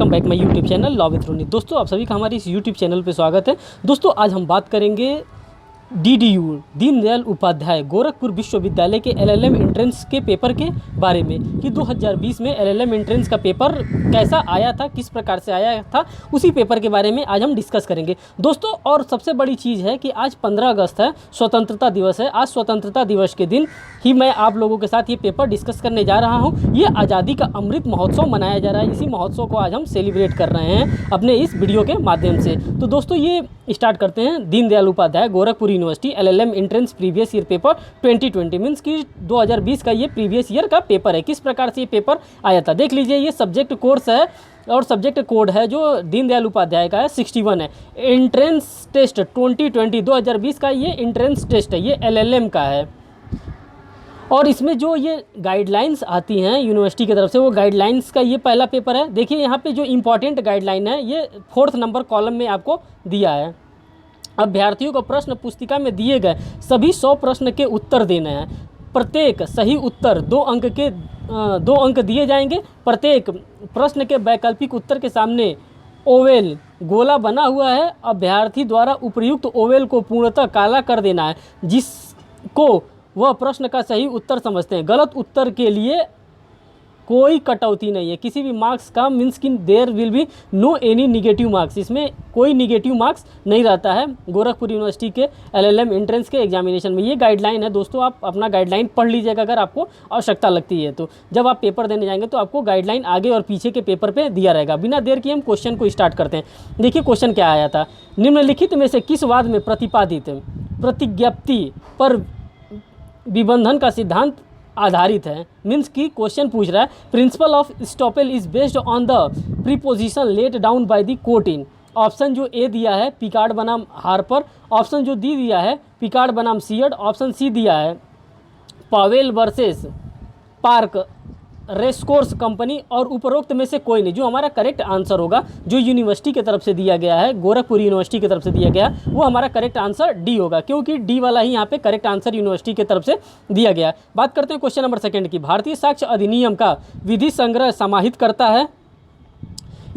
Welcome back my YouTube channel law with Roni. दोस्तों आप सभी का हमारे इस यूट्यूब चैनल पे स्वागत है। दोस्तों आज हम बात करेंगे DDU दीनदयाल उपाध्याय गोरखपुर विश्वविद्यालय के LLM एंट्रेंस के पेपर के बारे में कि 2020 में LLM एंट्रेंस का पेपर कैसा आया था, किस प्रकार से आया था, उसी पेपर के बारे में आज हम डिस्कस करेंगे दोस्तों। और सबसे बड़ी चीज़ है कि आज 15 अगस्त है, स्वतंत्रता दिवस है। आज स्वतंत्रता दिवस के दिन ही मैं आप लोगों के साथ ये पेपर डिस्कस करने जा रहा हूँ। ये आज़ादी का अमृत महोत्सव मनाया जा रहा है। इसी महोत्सव को आज हम सेलिब्रेट कर रहे हैं अपने इस वीडियो के माध्यम से। तो दोस्तों ये स्टार्ट करते हैं। Deendayal Upadhyay Gorakhpur university LLM entrance previous year paper 2020 means कि 2020 का ये प्रीवियस ईयर का पेपर है। किस प्रकार से ये पेपर आया था देख लीजिए। ये सब्जेक्ट कोर्स है और सब्जेक्ट कोड है जो दीनदयाल उपाध्याय का है 61 है। एंट्रेंस टेस्ट 2020 का ये एंट्रेंस टेस्ट है, ये LLM का है। और इसमें जो ये गाइडलाइंस आती हैं यूनिवर्सिटी की तरफ से, वो गाइडलाइंस का ये पहला पेपर है। देखिए यहाँ पे जो इम्पॉर्टेंट गाइडलाइन है ये 4th नंबर कॉलम में आपको दिया है। अभ्यर्थियों को प्रश्न पुस्तिका में दिए गए सभी 100 प्रश्न के उत्तर देने हैं। प्रत्येक सही उत्तर 2 अंक दिए जाएंगे। प्रत्येक प्रश्न के वैकल्पिक उत्तर के सामने ओवेल गोला बना हुआ है। अभ्यर्थी द्वारा उपर्युक्त ओवेल को पूर्णतः काला कर देना है जिसको वह प्रश्न का सही उत्तर समझते हैं। गलत उत्तर के लिए कोई कटौती नहीं है किसी भी मार्क्स का, मीन्स कि there will be no any negative marks. इसमें कोई निगेटिव मार्क्स नहीं रहता है गोरखपुर यूनिवर्सिटी के LLM एंट्रेंस के एग्जामिनेशन में। ये गाइडलाइन है दोस्तों, आप अपना गाइडलाइन पढ़ लीजिएगा अगर आपको आवश्यकता लगती है तो। जब आप पेपर देने जाएंगे तो आपको गाइडलाइन आगे और पीछे के पेपर पे दिया रहेगा। बिना देर किए हम क्वेश्चन को स्टार्ट करते हैं। देखिए क्वेश्चन क्या आया था। निम्नलिखित में से किस वाद में प्रतिपादित प्रतिज्ञप्ति पर विबंधन का सिद्धांत आधारित है। मीन्स की क्वेश्चन पूछ रहा है principle of estoppel is based on the proposition laid down by the court in. Option जो ए दिया है पिकार्ड बनाम हार्पर, ऑप्शन जो डी दिया है पिकार्ड बनाम सियर्ड, ऑप्शन सी दिया है Powell versus Park Racecourse Company, और उपरोक्त में से कोई नहीं। जो हमारा करेक्ट आंसर होगा जो यूनिवर्सिटी की तरफ से दिया गया है, गोरखपुर यूनिवर्सिटी की तरफ से दिया गया, वो हमारा करेक्ट आंसर डी होगा, क्योंकि डी वाला ही यहाँ पे करेक्ट आंसर यूनिवर्सिटी की तरफ से दिया गया है। बात करते हैं क्वेश्चन नंबर 2 की। भारतीय साक्ष्य अधिनियम का विधि संग्रह समाहित करता है।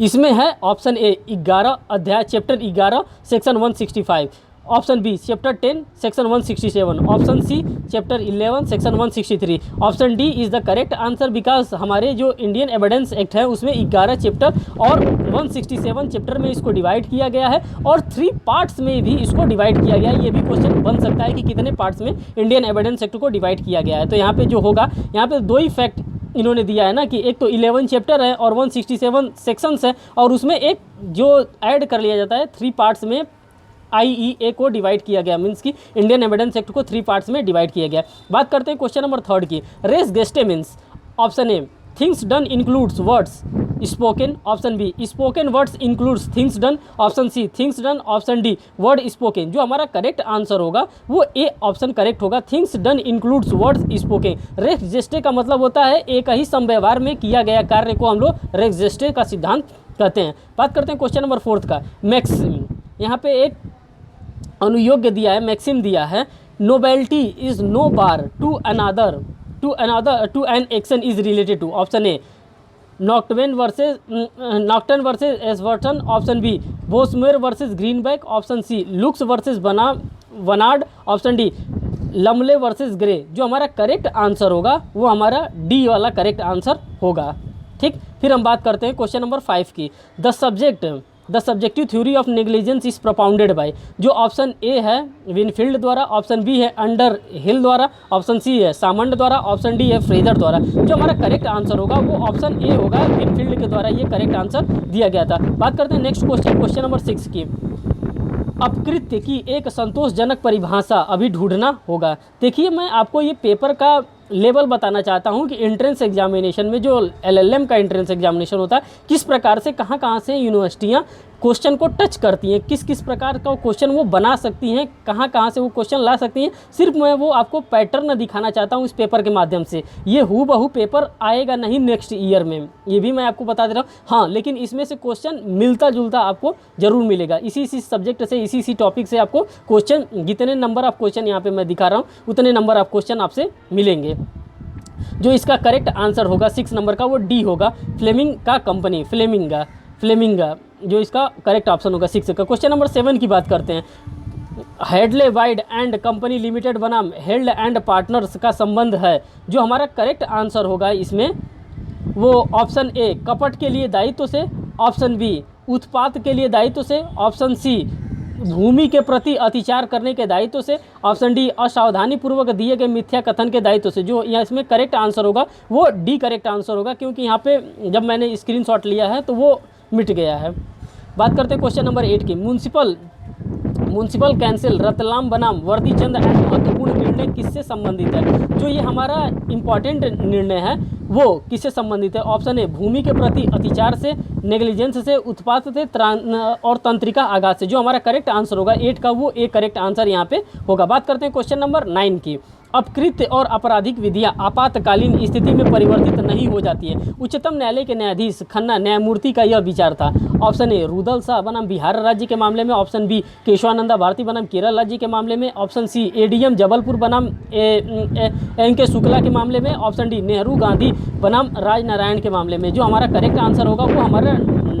इसमें है ऑप्शन ए 11 अध्याय chapter 11 section 165, option B chapter 10 section 167, option C chapter 11 section 163, option D is the correct answer because हमारे जो इंडियन एविडेंस एक्ट है उसमें 11 चैप्टर और 167 चैप्टर में इसको डिवाइड किया गया है और 3 पार्ट्स में भी इसको डिवाइड किया गया है। ये भी क्वेश्चन बन सकता है कि कितने पार्ट्स में इंडियन एविडेंस एक्ट को डिवाइड किया गया है। तो यहाँ पे जो होगा, यहाँ पे 2 ही फैक्ट इन्होंने दिया है ना कि एक तो 11 चैप्टर है और 167 सेक्शंस है, और उसमें एक जो ऐड कर लिया जाता है 3 पार्ट्स में IEA को डिवाइड किया गया, मीन्स की इंडियन एविडेंस एक्ट को 3 पार्ट्स में डिवाइड किया गया। बात करते हैं क्वेश्चन नंबर 3 की। रेस गेस्टे means option A things done includes words spoken, option B spoken words includes things done, option C things done, option D word spoken. जो हमारा करेक्ट आंसर होगा वो ए ऑप्शन करेक्ट होगा, things done includes words spoken. रेस गेस्टे का मतलब होता है एक ही समव्यवहार में किया गया कार्य को हम लोग रेस गेस्टे का सिद्धांत कहते हैं। बात करते हैं क्वेश्चन नंबर 4 का। मैक्सिम, यहाँ पे एक अनुयोग्य दिया है, मैक्सिम दिया है। Nobility is no bar to an action is related to. Option A Nocton versus Ashburton, option B Bosmer versus Greenback, option C Lux versus Vanard, option D Lumley versus Gray. जो हमारा correct answer होगा वो हमारा D वाला correct answer होगा। ठीक, फिर हम बात करते हैं क्वेश्चन नंबर 5 की। The subjective theory of negligence is propounded bye. जो ऑप्शन ए है विनफील्ड द्वारा, ऑप्शन बी है अंडर हिल द्वारा, ऑप्शन सी है सामंड द्वारा, ऑप्शन डी है फ्रेजर द्वारा। जो हमारा करेक्ट आंसर होगा वो ऑप्शन ए होगा, विनफील्ड के द्वारा ये करेक्ट आंसर दिया गया था। बात करते हैं नेक्स्ट क्वेश्चन नंबर 6 की। अपकृत्य की एक संतोषजनक परिभाषा अभी ढूंढना होगा। देखिए मैं आपको ये पेपर का लेवल बताना चाहता हूँ कि एंट्रेंस एग्जामिनेशन में जो LLM का एंट्रेंस एग्जामिनेशन होता है किस प्रकार से कहाँ से यूनिवर्सिटियाँ क्वेश्चन को टच करती हैं, किस किस प्रकार का क्वेश्चन वो बना सकती हैं, कहाँ से वो क्वेश्चन ला सकती हैं। सिर्फ मैं वो आपको पैटर्न दिखाना चाहता हूँ इस पेपर के माध्यम से। ये हूबहू पेपर आएगा नहीं नेक्स्ट ईयर में, ये भी मैं आपको बता दे रहा हूँ। हाँ, लेकिन इसमें से क्वेश्चन मिलता जुलता आपको जरूर मिलेगा। इसी सब्जेक्ट से इसी टॉपिक से आपको क्वेश्चन, जितने नंबर ऑफ क्वेश्चन यहाँ पर मैं दिखा रहा हूँ उतने नंबर ऑफ क्वेश्चन आपसे मिलेंगे। जो इसका करेक्ट आंसर होगा 6 नंबर का वो डी होगा, फ्लेमिंग का कंपनी, फ्लेमिंग का फ्लेमिंगा, जो इसका करेक्ट ऑप्शन होगा 6 का। क्वेश्चन नंबर 7 की बात करते हैं। Hadlee wide and Company limited बनाम हेल्ड एंड पार्टनर्स का संबंध है, जो हमारा करेक्ट आंसर होगा इसमें वो ऑप्शन ए कपट के लिए दायित्व से, ऑप्शन बी उत्पात के लिए दायित्व से, ऑप्शन सी भूमि के प्रति अतिचार करने के दायित्व से, ऑप्शन डी असावधानी पूर्वक दिए गए मिथ्या कथन के दायित्व से। जो यहाँ इसमें करेक्ट आंसर होगा वो डी करेक्ट आंसर होगा, क्योंकि यहाँ पे जब मैंने स्क्रीनशॉट लिया है तो वो मिट गया है। बात करते हैं क्वेश्चन नंबर 8 की। म्यूनसिपल कैंसिल रतलाम बनाम वर्दीचंद एंड महत्वपूर्ण निर्णय किससे संबंधित है? जो ये हमारा इंपॉर्टेंट निर्णय है वो किससे संबंधित है? ऑप्शन ए भूमि के प्रति अतिचार से, नेग्लिजेंस से, उत्पात से और तंत्रिका आघात से। जो हमारा करेक्ट आंसर होगा 8 का वो ए करेक्ट आंसर यहाँ पे होगा। बात करते हैं क्वेश्चन नंबर 9 की। अपकृत्य और आपराधिक विधियां आपातकालीन स्थिति में परिवर्तित नहीं हो जाती है। उच्चतम न्यायालय के न्यायाधीश खन्ना न्यायमूर्ति का यह विचार था। ऑप्शन ए रुदल शाह बनाम बिहार राज्य के मामले में, ऑप्शन बी केशवानंदा भारती बनाम केरल राज्य के मामले में, ऑप्शन सी एडीएम जबलपुर बनाम एन के शुक्ला के मामले में, ऑप्शन डी नेहरू गांधी बनाम राजनारायण के मामले में। जो हमारा करेक्ट आंसर होगा वो हमारा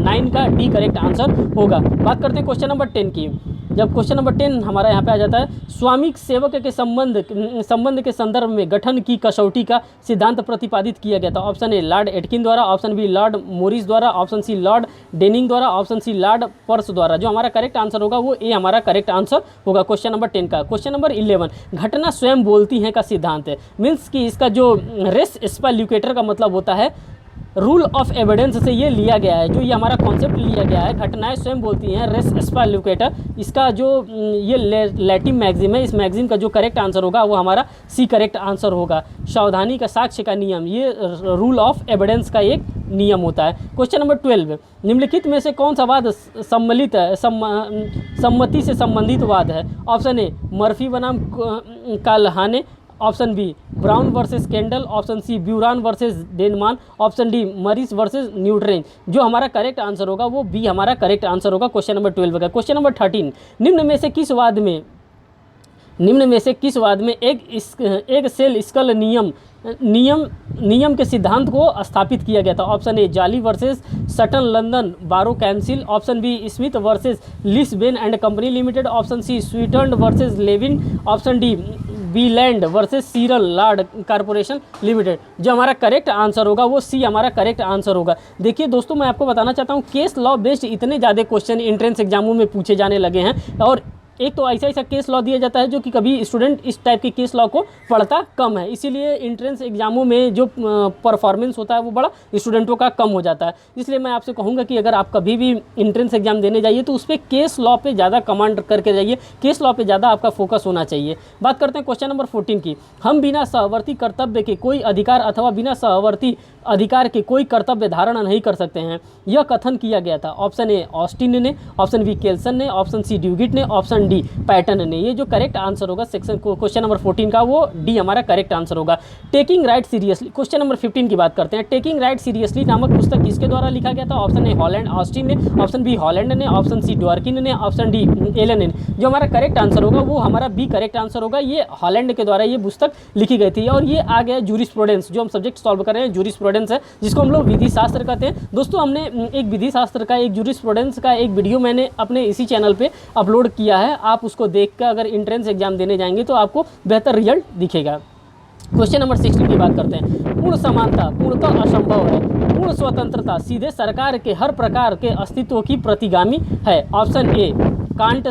9 का डी करेक्ट आंसर होगा। बात करते हैं क्वेश्चन नंबर 10 की। जब क्वेश्चन नंबर 10 हमारा यहाँ पे आ जाता है, स्वामिक सेवक के संबंध के संदर्भ में गठन की कसौटी का सिद्धांत प्रतिपादित किया गया था। ऑप्शन ए लॉर्ड एटकिन द्वारा, ऑप्शन बी लॉर्ड मोरिस द्वारा, ऑप्शन सी लॉर्ड डेनिंग द्वारा, ऑप्शन सी लॉर्ड पर्स द्वारा। जो हमारा करेक्ट आंसर होगा वो ए हमारा करेक्ट आंसर होगा क्वेश्चन नंबर 10 का। क्वेश्चन नंबर 11 घटना स्वयं बोलती है का सिद्धांत है, मीन्स कि इसका जो रेस स्पेल्यूकेटर का मतलब होता है रूल ऑफ एविडेंस से ये लिया गया है। जो ये हमारा कॉन्सेप्ट लिया गया है, घटनाएं स्वयं बोलती हैं, रेस स्पेल्यूकेटर, इसका जो ये लैटिन मैगजीम है, इस मैगजीम का जो करेक्ट आंसर होगा वो हमारा सी करेक्ट आंसर होगा। सावधानी का साक्ष्य का नियम, ये रूल ऑफ एविडेंस का एक नियम होता है। क्वेश्चन नंबर 12 निम्नलिखित में से कौन सा वाद सम्मिलित है सम्मति से संबंधित वाद है? ऑप्शन ए मर्फी बनाम Callahan, option B Brown versus Kendall, option C Buron versus Denman, option D Morris versus Newtren. जो हमारा करेक्ट आंसर होगा वो बी हमारा करेक्ट आंसर होगा क्वेश्चन नंबर 12 का। क्वेश्चन नंबर 13 निम्न में से किस वाद में एक सेल स्कल नियम के सिद्धांत को स्थापित किया गया था? Option A Jolly versus Sutton London Borough Council, option B Smith versus Lisben and Company Limited, option C Sweeten versus Lewin, option D Beeland versus Searle Lord Corporation Limited. जो हमारा करेक्ट आंसर होगा वो सी हमारा correct answer होगा। देखिए दोस्तों, मैं आपको बताना चाहता हूँ केस लॉ बेस्ड इतने ज़्यादा क्वेश्चन एंट्रेंस एग्जामों में पूछे जाने लगे हैं, और एक तो ऐसा केस लॉ दिया जाता है जो कि कभी स्टूडेंट इस टाइप के केस लॉ को पढ़ता कम है, इसीलिए एंट्रेंस एग्जामों में जो परफॉर्मेंस होता है वो बड़ा स्टूडेंटों का कम हो जाता है। इसलिए मैं आपसे कहूँगा कि अगर आप कभी भी एंट्रेंस एग्जाम देने जाइए तो उस पर केस लॉ पे ज़्यादा कमांड करके जाइए, केस लॉ पे ज़्यादा आपका फोकस होना चाहिए। बात करते हैं क्वेश्चन नंबर 14 की। हम बिना सहवर्ती कर्तव्य के कोई अधिकार अथवा बिना सहवर्ती अधिकार के कोई कर्तव्य धारण नहीं कर सकते हैं, यह कथन किया गया था। ऑप्शन ए ऑस्टिन ने, ऑप्शन बी केल्सन ने, ऑप्शन सी ड्यूगिट ने, ऑप्शन डी पैटर्न ने। ये जो करेक्ट आंसर होगा सेक्शन क्वेश्चन नंबर 14 का वो डी हमारा करेक्ट आंसर होगा। Taking right seriously, question number 15 की बात करते हैं। टेकिंग राइट सीरियसली नामक पुस्तक किसके द्वारा लिखा गया था? ऑप्शन ए हॉलैंड ऑस्टिन ने, ऑप्शन बी हॉलैंड ने, ऑप्शन सी डॉर्किन ने, ऑप्शन डी एलन ने। जो हमारा करेक्ट आंसर होगा वो हमारा बी करेक्ट आंसर होगा। ये हॉलैंड के द्वारा ये पुस्तक लिखी गई थी, और ये आ गया जूरिस्प्रूडेंस। जो हम सब्जेक्ट सॉल्व कर रहे हैं जूरिस्प्रूडेंस है, जिसको हम लोग विधि शास्त्र कहते हैं। दोस्तों, हमने एक विधि शास्त्र का, एक जूरिस्प्रूडेंस का एक वीडियो मैंने अपने इसी चैनल पे अपलोड किया है। आप उसको देखकर अगर एंट्रेंस एग्जाम देने जाएंगे तो आपको बेहतर रिजल्ट दिखेगा। क्वेश्चन नंबर 16 की बात करते हैं। पूर्ण समानता पूर्णतः असंभव है। पूर्ण स्वतंत्रता सीधे सरकार के हर प्रकार के अस्तित्व की प्रतिगामी है। ऑप्शन ए कांट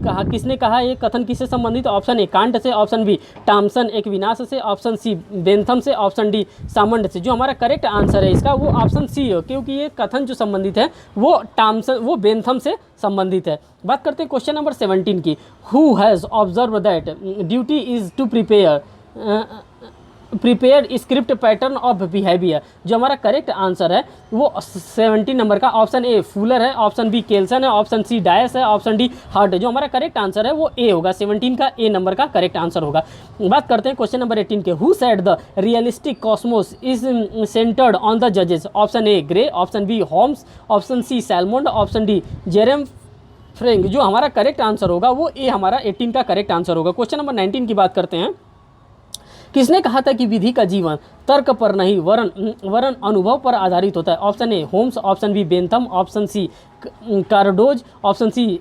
कहा, किसने कहा? ये कथन किससे संबंधित? ऑप्शन ए कांट से, ऑप्शन बी टॉमसन एक विनाश से, ऑप्शन सी बेंथम से, ऑप्शन डी सामंड से। जो हमारा करेक्ट आंसर है इसका वो ऑप्शन सी है, क्योंकि ये कथन जो संबंधित है वो टॉमसन वो बेंथम से संबंधित है। बात करते हैं क्वेश्चन नंबर 17 की। Who has observe that duty is to prepare script pattern of behaviour. जो हमारा करेक्ट आंसर है वो 17 नंबर का ऑप्शन ए फूलर है, ऑप्शन बी केल्सन है, ऑप्शन सी डायस है, ऑप्शन डी हार्ट है। जो हमारा करेक्ट आंसर है वो ए होगा, 17 का ए नंबर का करेक्ट आंसर होगा। बात करते हैं क्वेश्चन नंबर 18 के। Who said the realistic cosmos is centred on the जजेस? Option A Gray, option B Holmes, option C Salmond, option D Jerome Frank. जो हमारा करेक्ट आंसर होगा वो ए हमारा 18 का करेक्ट आंसर होगा। क्वेश्चन नंबर 19 की बात करते हैं। किसने कहा था कि विधि का जीवन तर्क पर नहीं वरन अनुभव पर आधारित होता है? Option A Holmes, option B Bentham, option C Cardozo, option C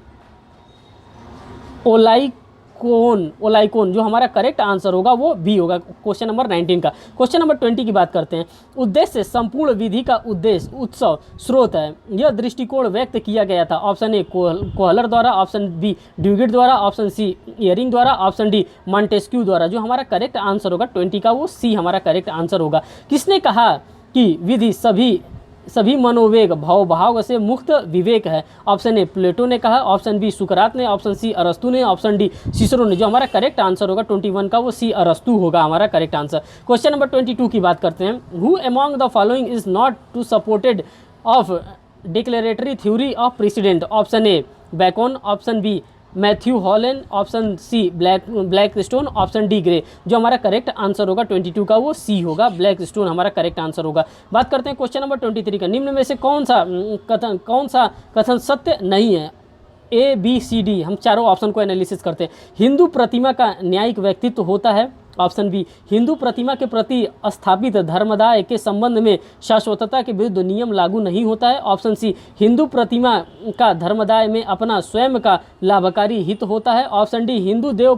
Olicon. जो हमारा करेक्ट आंसर होगा वो बी होगा क्वेश्चन नंबर 19 का। क्वेश्चन नंबर 20 की बात करते हैं। उद्देश्य संपूर्ण विधि का उद्देश्य उत्सव स्रोत है। यह दृष्टिकोण व्यक्त किया गया था। ऑप्शन ए कोहलर द्वारा, ऑप्शन बी ड्यूगिट द्वारा, ऑप्शन सी इयरिंग द्वारा, ऑप्शन डी मॉन्टेस्क्यू द्वारा। जो हमारा करेक्ट आंसर होगा 20 का वो सी हमारा करेक्ट आंसर होगा। किसने कहा कि विधि सभी मनोवेग भाव से मुक्त विवेक है? ऑप्शन ए प्लेटो ने कहा, ऑप्शन बी सुकरात ने, ऑप्शन सी अरस्तु ने, ऑप्शन डी सिसरो ने। जो हमारा करेक्ट आंसर होगा 21 का वो सी अरस्तु होगा हमारा करेक्ट आंसर। क्वेश्चन नंबर 22 की बात करते हैं। Who among the following is not to supported of declaratory theory of precedent? Option A Bacon, option B Matthew Hollen, option C Blackstone, option D Gray. जो हमारा correct answer होगा 22 का वो C होगा, ब्लैक स्टोन हमारा correct answer होगा। बात करते हैं क्वेश्चन नंबर 23 का। निम्न में से कौन सा कथन सत्य नहीं है? ए बी सी डी, हम चारों ऑप्शन को एनालिसिस करते हैं। हिंदू प्रतिमा का न्यायिक व्यक्तित्व होता है? ऑप्शन बी हिंदू प्रतिमा के प्रति स्थापित धर्मदाय के संबंध में शाश्वतता के विरुद्ध नियम लागू नहीं होता है? ऑप्शन सी हिंदू प्रतिमा का धर्मदाय में अपना स्वयं का लाभकारी हित होता है? ऑप्शन डी हिंदू देव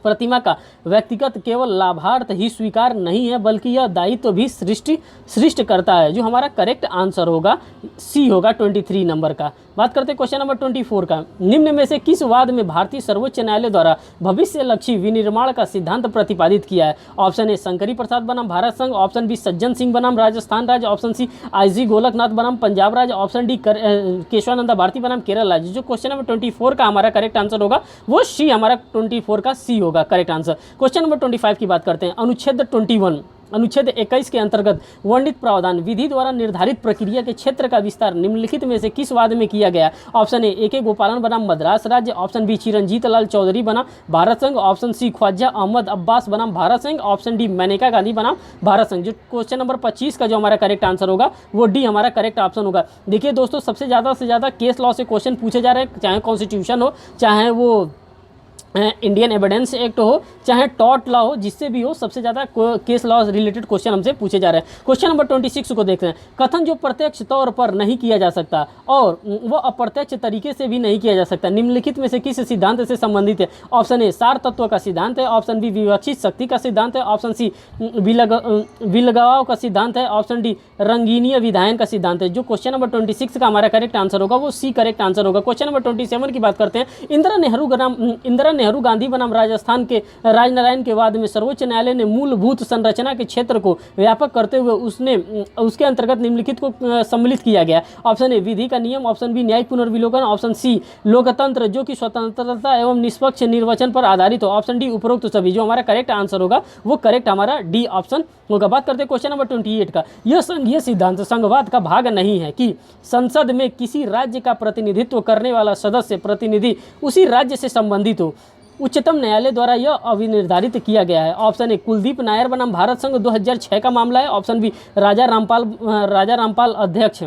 प्रतिमा का व्यक्तिगत केवल लाभार्थ ही स्वीकार नहीं है बल्कि यह दायित्व भी सृष्टि करता है? जो हमारा करेक्ट आंसर होगा सी होगा 23 नंबर का। बात करते हैं क्वेश्चन नंबर 24 का। निम्न में से किस वाद में भारतीय सर्वोच्च न्यायालय द्वारा भविष्यलक्षी विनिर्माण का सिद्धांत प्रतिपादित किया है? ऑप्शन ए शंकरी प्रसाद बनाम भारत संघ, ऑप्शन बी सज्जन सिंह बनाम राजस्थान राज्य, ऑप्शन सी IG गोलकनाथ बनाम पंजाब राज्य, ऑप्शन डी केशवानंदा भारती बनाम केरल राज्य। जो क्वेश्चन नंबर 24 का हमारा करेक्ट आंसर होगा वो सी हमारा 24 का सी होगा करेक्ट आंसर। क्वेश्चन नंबर 25 की बात करते हैं। अनुच्छेद 21 के अंतर्गत वर्णित प्रावधान विधि द्वारा निर्धारित प्रक्रिया के क्षेत्र का विस्तार निम्नलिखित में से किस वाद में किया गया? ऑप्शन ए के गोपालन बनाम मद्रास राज्य, ऑप्शन बी चिरंजीत लाल चौधरी बनाम भारत संघ, ऑप्शन सी ख्वाजा अहमद अब्बास बनाम भारत संघ, ऑप्शन डी मेनका गांधी बनाम भारत संघ। जो क्वेश्चन नंबर 25 का जो हमारा करेक्ट आंसर होगा वो डी हमारा करेक्ट ऑप्शन होगा। देखिए दोस्तों, सबसे ज़्यादा केस लॉ से क्वेश्चन पूछे जा रहे हैं, चाहे कॉन्स्टिट्यूशन हो, चाहे वो इंडियन एविडेंस एक्ट हो, चाहे टॉर्ट लॉ हो, जिससे भी हो, सबसे ज़्यादा केस लॉ रिलेटेड क्वेश्चन हमसे पूछे जा रहे हैं। क्वेश्चन नंबर 26 को देखते हैं। कथन जो प्रत्यक्ष तौर पर नहीं किया जा सकता और वह अप्रत्यक्ष तरीके से भी नहीं किया जा सकता, निम्नलिखित में से किस सिद्धांत से संबंधित है? ऑप्शन ए सार तत्व का सिद्धांत है, ऑप्शन बी विवक्षित शक्ति का सिद्धांत है, ऑप्शन सी विलगाव का सिद्धांत है, ऑप्शन डी रंगीनीय विधायन का सिद्धांत है। जो क्वेश्चन नंबर 26 का हमारा करेक्ट आंसर होगा वो सी करेक्ट आंसर होगा। क्वेश्चन नंबर 27 की बात करते हैं। इंदिरा नेहरू गांधी बनाम राजस्थान के राजनारायण के वाद में सर्वोच्च न्यायालय ने मूलभूत संरचना के क्षेत्र को व्यापक करते हुए उसके अंतर्गत निम्नलिखित को सम्मिलित किया गया। ऑप्शन ए विधि का नियम, ऑप्शन बी न्यायिक पुनर्विलोकन, ऑप्शन सी लोकतंत्र जो कि स्वतंत्रता एवं निष्पक्ष निर्वाचन पर आधारित हो, ऑप्शन डी उपरोक्त सभी। जो हमारा करेक्ट आंसर होगा वो करेक्ट हमारा डी ऑप्शन होगा। बात करते हैं क्वेश्चन नंबर 28 का। यह संघीय सिद्धांत संघवाद का भाग नहीं है कि संसद में किसी राज्य का प्रतिनिधित्व करने वाला सदस्य प्रतिनिधि उसी राज्य से संबंधित हो। उच्चतम न्यायालय द्वारा यह अविनिर्धारित किया गया है। ऑप्शन ए कुलदीप नायर बनाम भारत संघ 2006 का मामला है, ऑप्शन बी राजा रामपाल अध्यक्ष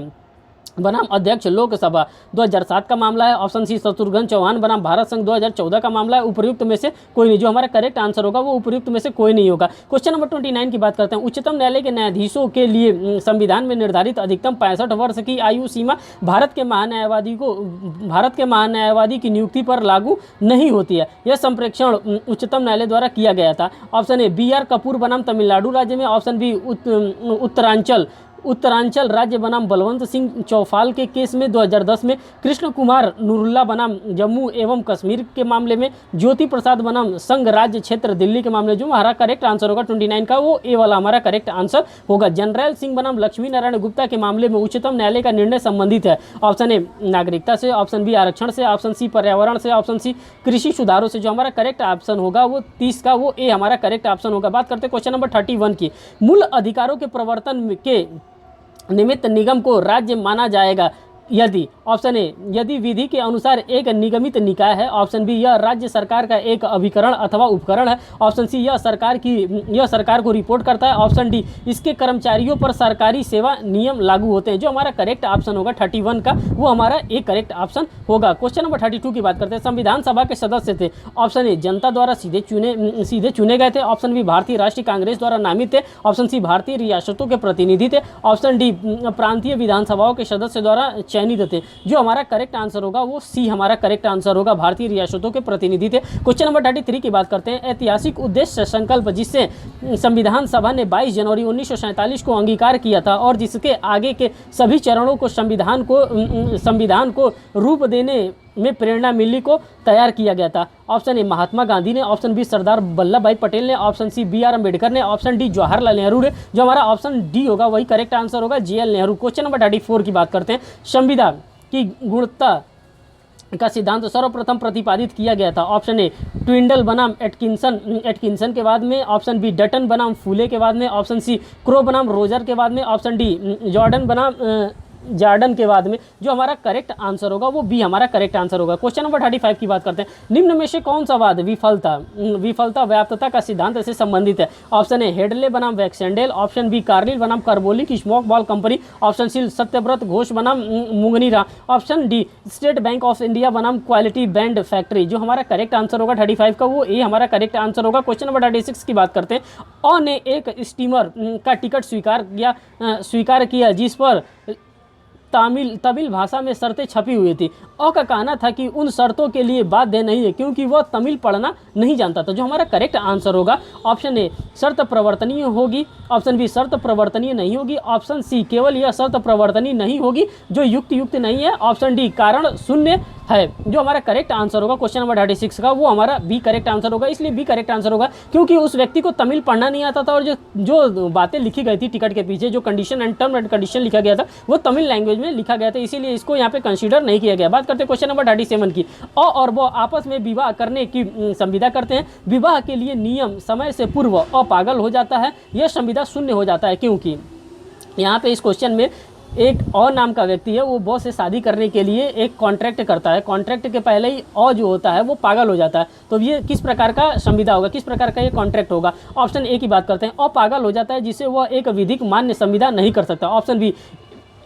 बनाम अध्यक्ष लोकसभा 2007 का मामला है, ऑप्शन सी शत्रुघ्न चौहान बनाम भारत संघ 2014 का मामला है। उपर्युक्त में से कोई नहीं। जो हमारा करेक्ट आंसर होगा वो उपर्युक्त में से कोई नहीं होगा। क्वेश्चन नंबर 29 की बात करते हैं। उच्चतम न्यायालय के न्यायाधीशों के लिए संविधान में निर्धारित अधिकतम 65 वर्ष की आयु सीमा भारत के महान्यायवादी की नियुक्ति पर लागू नहीं होती है। यह संप्रेक्षण उच्चतम न्यायालय द्वारा किया गया था। ऑप्शन ए BR कपूर बनाम तमिलनाडु राज्य में, ऑप्शन बी उत्तरांचल राज्य बनाम बलवंत सिंह चौफाल के केस में 2010 में, कृष्ण कुमार नूरुल्ला बनाम जम्मू एवं कश्मीर के मामले में, ज्योति प्रसाद बनाम संघ राज्य क्षेत्र दिल्ली के मामले। जो हमारा करेक्ट आंसर होगा 29 का वो ए वाला हमारा करेक्ट आंसर होगा। जनरल सिंह बनाम लक्ष्मी नारायण गुप्ता के मामले में उच्चतम न्यायालय का निर्णय संबंधित है। ऑप्शन ए नागरिकता से, ऑप्शन बी आरक्षण से, ऑप्शन सी पर्यावरण से, ऑप्शन सी कृषि सुधारों से। जो हमारा करेक्ट ऑप्शन होगा वो 30 का वो ए हमारा करेक्ट ऑप्शन होगा। बात करते हैं क्वेश्चन नंबर 31 की। मूल अधिकारों के प्रवर्तन के निमित्त निगम को राज्य माना जाएगा यदि, ऑप्शन ए यदि विधि के अनुसार एक निगमित निकाय है। ऑप्शन बी यह राज्य सरकार का एक अभिकरण अथवा उपकरण है। ऑप्शन सी यह सरकार को रिपोर्ट करता है। ऑप्शन डी इसके कर्मचारियों पर सरकारी सेवा नियम लागू होते हैं। जो हमारा करेक्ट ऑप्शन होगा 31 का, वो हमारा एक करेक्ट ऑप्शन होगा। क्वेश्चन नंबर 32 की बात करते हैं। संविधान सभा के सदस्य थे। ऑप्शन ए जनता द्वारा सीधे चुने गए थे। ऑप्शन बी भारतीय राष्ट्रीय कांग्रेस द्वारा नामित थे। ऑप्शन सी भारतीय रियासतों के प्रतिनिधि थे। ऑप्शन डी प्रांतीय विधानसभाओं के सदस्य द्वारा चयनित थे। जो हमारा करेक्ट आंसर होगा वो सी हमारा करेक्ट आंसर होगा, भारतीय रियासतों के प्रतिनिधि थे। क्वेश्चन नंबर 33 की बात करते हैं। ऐतिहासिक उद्देश्य संकल्प जिससे संविधान सभा ने 22 जनवरी 1947 को अंगीकार किया था और जिसके आगे के सभी चरणों को संविधान को रूप देने में प्रेरणा मिली को तैयार किया गया था। ऑप्शन ए महात्मा गांधी ने। ऑप्शन बी सरदार वल्लभ भाई पटेल ने। Option C B R Ambedkar ने। ऑप्शन डी जवाहरलाल नेहरू ने। जो हमारा ऑप्शन डी होगा वही करेक्ट आंसर होगा, JL नेहरू। क्वेश्चन नंबर 34 की बात करते हैं। संविदा की गुणवत्ता का सिद्धांत सर्वप्रथम प्रतिपादित किया गया था। ऑप्शन ए ट्विंडल बनाम एटकिंसन के बाद में। ऑप्शन बी डटन बनाम फूले के बाद में। ऑप्शन सी क्रो बनाम रोजर के बाद में। ऑप्शन डी जॉर्डन के बाद में। जो हमारा करेक्ट आंसर होगा वो बी हमारा करेक्ट आंसर होगा। क्वेश्चन नंबर 35 की बात करते हैं। निम्न में से कौन सा वाद विफलता व्याप्तता का सिद्धांत से संबंधित है। ऑप्शन ए हेडले बनाम वैक्सेंडेल। ऑप्शन बी कार्लिल बनाम Carbolic Smoke Ball Company. Option C Satyabrata Ghose बनाम Mugneeram. Option D State Bank of India बनाम क्वालिटी बैंड फैक्ट्री। जो हमारा करेक्ट आंसर होगा 35 का वो ए हमारा करेक्ट आंसर होगा। क्वेश्चन नंबर 36 की बात करते हैं। अ ने एक स्टीमर का टिकट स्वीकार किया जिस पर तमिल भाषा में शर्तें छपी हुई थी। अ का कहना था कि उन शर्तों के लिए बाध्य नहीं है क्योंकि वह तमिल पढ़ना नहीं जानता था। जो हमारा करेक्ट आंसर होगा ऑप्शन ए शर्त प्रवर्तनीय होगी। ऑप्शन बी शर्त प्रवर्तनीय नहीं होगी। ऑप्शन सी केवल यह शर्त प्रवर्तनीय नहीं होगी जो युक्त नहीं है। ऑप्शन डी कारण शून्य है। जो हमारा करेक्ट आंसर होगा क्वेश्चन नंबर 36 का वो हमारा बी करेक्ट आंसर होगा। इसलिए बी करेक्ट आंसर होगा क्योंकि उस व्यक्ति को तमिल पढ़ना नहीं आता था और जो बातें लिखी गई थी टिकट के पीछे, जो condition and term and condition लिखा गया था वो तमिल लैंग्वेज में लिखा गया था, इसीलिए इसको यहाँ पे कंसीडर नहीं किया गया। बात करते हैं क्वेश्चन नंबर 37 की। और वो आपस में विवाह करने की संविदा करते हैं। विवाह के लिए नियम समय से पूर्व पागल हो जाता है। यह संविदा शून्य हो जाता है क्योंकि यहाँ पे इस क्वेश्चन में एक और नाम का व्यक्ति है, वो बॉस से शादी करने के लिए एक कॉन्ट्रैक्ट करता है। कॉन्ट्रैक्ट के पहले ही जो होता है वो पागल हो जाता है। तो ये किस प्रकार का संविदा होगा, किस प्रकार का ये कॉन्ट्रैक्ट होगा। ऑप्शन ए की बात करते हैं। पागल हो जाता है जिससे वह एक विधिक मान्य संविदा नहीं कर सकता। ऑप्शन बी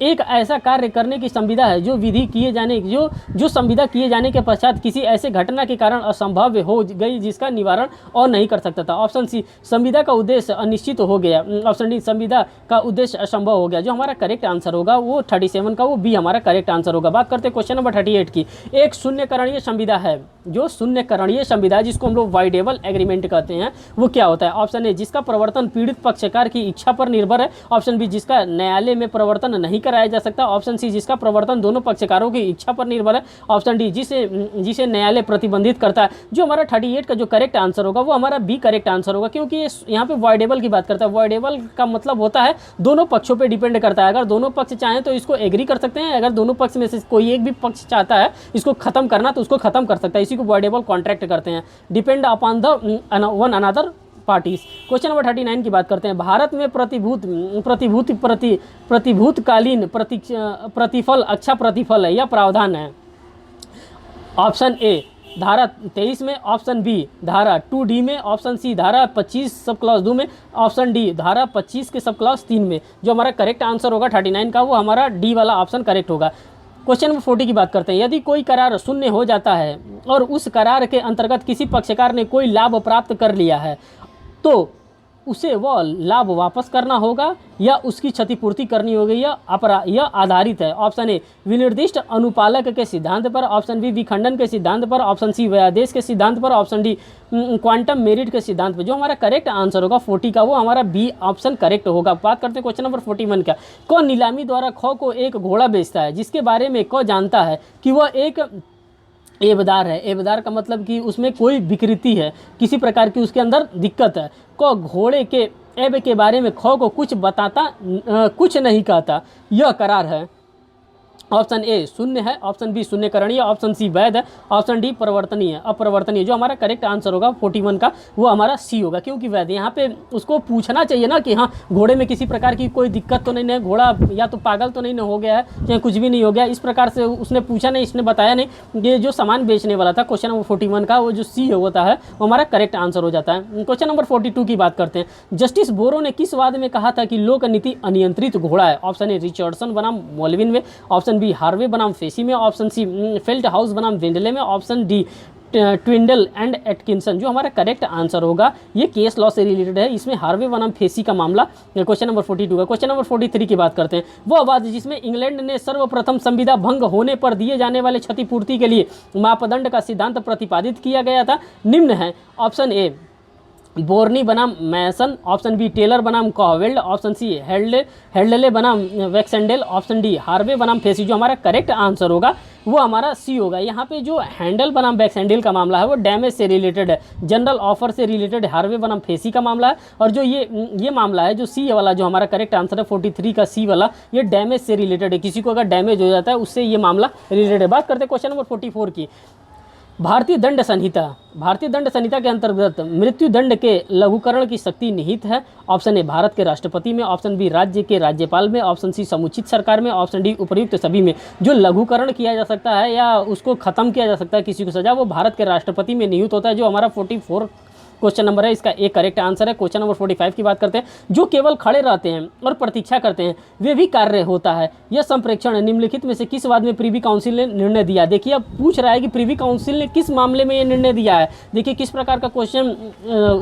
एक ऐसा कार्य करने की संविदा है जो संविदा किए जाने के पश्चात किसी ऐसे घटना के कारण असंभव हो गई जिसका निवारण और नहीं कर सकता था। ऑप्शन सी संविदा का उद्देश्य अनिश्चित हो गया। ऑप्शन डी संविदा का उद्देश्य असंभव हो गया। जो हमारा करेक्ट आंसर होगा वो 37 का वो बी हमारा करेक्ट आंसर होगा। बात करते हैं क्वेश्चन नंबर 38 की। एक शून्यकरणीय संविदा है। जो शून्यकरणीय संविदा है जिसको हम लोग वाइडेबल एग्रीमेंट कहते हैं वो क्या होता है। ऑप्शन ए जिसका प्रवर्तन पीड़ित पक्षकार की इच्छा पर निर्भर है। ऑप्शन बी जिसका न्यायालय में प्रवर्तन नहीं कराया जा सकता। ऑप्शन सी जिसका प्रवर्तन दोनों पक्षकारों की इच्छा पर निर्भर है। ऑप्शन डी जिसे न्यायालय प्रतिबंधित करता है। जो हमारा 38 का जो करेक्ट आंसर होगा वो हमारा बी करेक्ट आंसर होगा क्योंकि यहाँ पे वॉइडेबल की बात करता है। वॉइडेबल का मतलब होता है दोनों पक्षों पे डिपेंड करता है। अगर दोनों पक्ष चाहें तो इसको एग्री कर सकते हैं, अगर दोनों पक्ष में से कोई एक भी पक्ष चाहता है इसको खत्म करना तो उसको खत्म कर सकता है। इसी को वॉइडेबल कॉन्ट्रैक्ट करते हैं। Depend upon the one another parties. Question number 39 की बात करते हैं। भारत में प्रतिभूतकालीन प्रतिफल अच्छा प्रतिफल है या प्रावधान है। ऑप्शन ए धारा 23 में। ऑप्शन बी धारा 2D में। ऑप्शन सी धारा 25 सब क्लॉज 2 में। ऑप्शन डी धारा 25 के सब क्लॉज 3 में। जो हमारा करेक्ट आंसर होगा 39 का वो हमारा डी वाला ऑप्शन करेक्ट होगा। क्वेश्चन नंबर 40 की बात करते हैं। यदि कोई करार शून्य हो जाता है और उस करार के अंतर्गत किसी पक्षकार ने कोई लाभ प्राप्त कर लिया है तो उसे वह लाभ वापस करना होगा या उसकी क्षतिपूर्ति करनी होगी यह आधारित है। ऑप्शन ए विनिर्दिष्ट अनुपालक के सिद्धांत पर। ऑप्शन बी विखंडन के सिद्धांत पर। ऑप्शन सी व्यादेश के सिद्धांत पर। ऑप्शन डी क्वांटम मेरिट के सिद्धांत पर। जो हमारा करेक्ट आंसर होगा 40 का वो हमारा बी ऑप्शन करेक्ट होगा। बात करते हैं क्वेश्चन नंबर 41 का। कौन नीलामी द्वारा खो को एक घोड़ा बेचता है जिसके बारे में कौन जानता है कि वह एक एबदार है। एबदार का मतलब कि उसमें कोई विकृति है, किसी प्रकार की उसके अंदर दिक्कत है। को घोड़े के एब के बारे में खो को कुछ नहीं कहता। यह करार है। ऑप्शन ए शून्य है, ऑप्शन बी शून्यकरणीय, ऑप्शन सी वैध है, ऑप्शन डी परिवर्तनीय अपरिवर्तनीय। जो हमारा करेक्ट आंसर होगा 41 का वो हमारा सी होगा, क्योंकि वैध यहाँ पे उसको पूछना चाहिए ना कि हाँ घोड़े में किसी प्रकार की कोई दिक्कत तो नहीं है, घोड़ा या तो पागल तो नहीं हो गया है या कुछ भी नहीं हो गया, इस प्रकार से उसने पूछा नहीं, इसने बताया नहीं। ये जो सामान बेचने वाला था क्वेश्चन नंबर 41 का वो जो सी होता है वो हमारा करेक्ट आंसर हो जाता है। क्वेश्चन नंबर 42 की बात करते हैं। जस्टिस बोरो ने किस वाद में कहा था कि लोक नीति अनियंत्रित घोड़ा है? ऑप्शन ए रिचर्डसन बनाम मोलविन में, ऑप्शन बी हार्वे बनाम फेसी में, ऑप्शन सी फेल्ट हाउस बनाम वेंडले में, ऑप्शन डी ट्विंडल एंड एटकिंसन। जो हमारा करेक्ट आंसर होगा ये केस लॉ से रिलेटेड है, इसमें हार्वे बनाम फेसी का मामला क्वेश्चन नंबर 42 का। क्वेश्चन नंबर 43 की बात करते हैं। वो वाद जिसमें इंग्लैंड ने सर्वप्रथम संविदा भंग होने पर दिए जाने वाले क्षतिपूर्ति के लिए मापदंड का सिद्धांत प्रतिपादित किया गया था निम्न है। ऑप्शन ए बोर्नी बनाम मैसन, ऑप्शन बी टेलर बनाम कॉवेल्ड, ऑप्शन सी हेल्डले बनाम वैक्सेंडेल, ऑप्शन डी हार्वे बनाम फेसी। जो हमारा करेक्ट आंसर होगा वो हमारा सी होगा। यहाँ पे जो हैंडल बनाम वैक्सेंडेल का मामला है वो डैमेज से रिलेटेड है, जनरल ऑफर से रिलेटेड हार्वे बनाम फेसी का मामला है। और जो ये मामला है जो सी वाला जो हमारा करेक्ट आंसर है 43 का सी वाला, ये डैमेज से रिलेटेड है, किसी को अगर डैमेज हो जाता है उससे ये मामला रिलेटेड है। बात करते हैं क्वेश्चन नंबर 44 की। भारतीय दंड संहिता के अंतर्गत मृत्यु दंड के लघुकरण की शक्ति निहित है। ऑप्शन ए भारत के राष्ट्रपति में, ऑप्शन बी राज्य के राज्यपाल में, ऑप्शन सी समुचित सरकार में, ऑप्शन डी उपर्युक्त सभी में। जो लघुकरण किया जा सकता है या उसको खत्म किया जा सकता है किसी को सजा, वो भारत के राष्ट्रपति में निहित होता है। जो हमारा 44 क्वेश्चन नंबर है इसका एक करेक्ट आंसर है। क्वेश्चन नंबर 45 की बात करते हैं। जो केवल खड़े रहते हैं और प्रतीक्षा करते हैं वे भी कार्य होता है, यह संप्रेक्षण निम्नलिखित में से किस वाद में प्रीवी काउंसिल ने निर्णय दिया? देखिए अब पूछ रहा है कि प्रीवी काउंसिल ने किस मामले में ये निर्णय दिया है। देखिए किस प्रकार का क्वेश्चन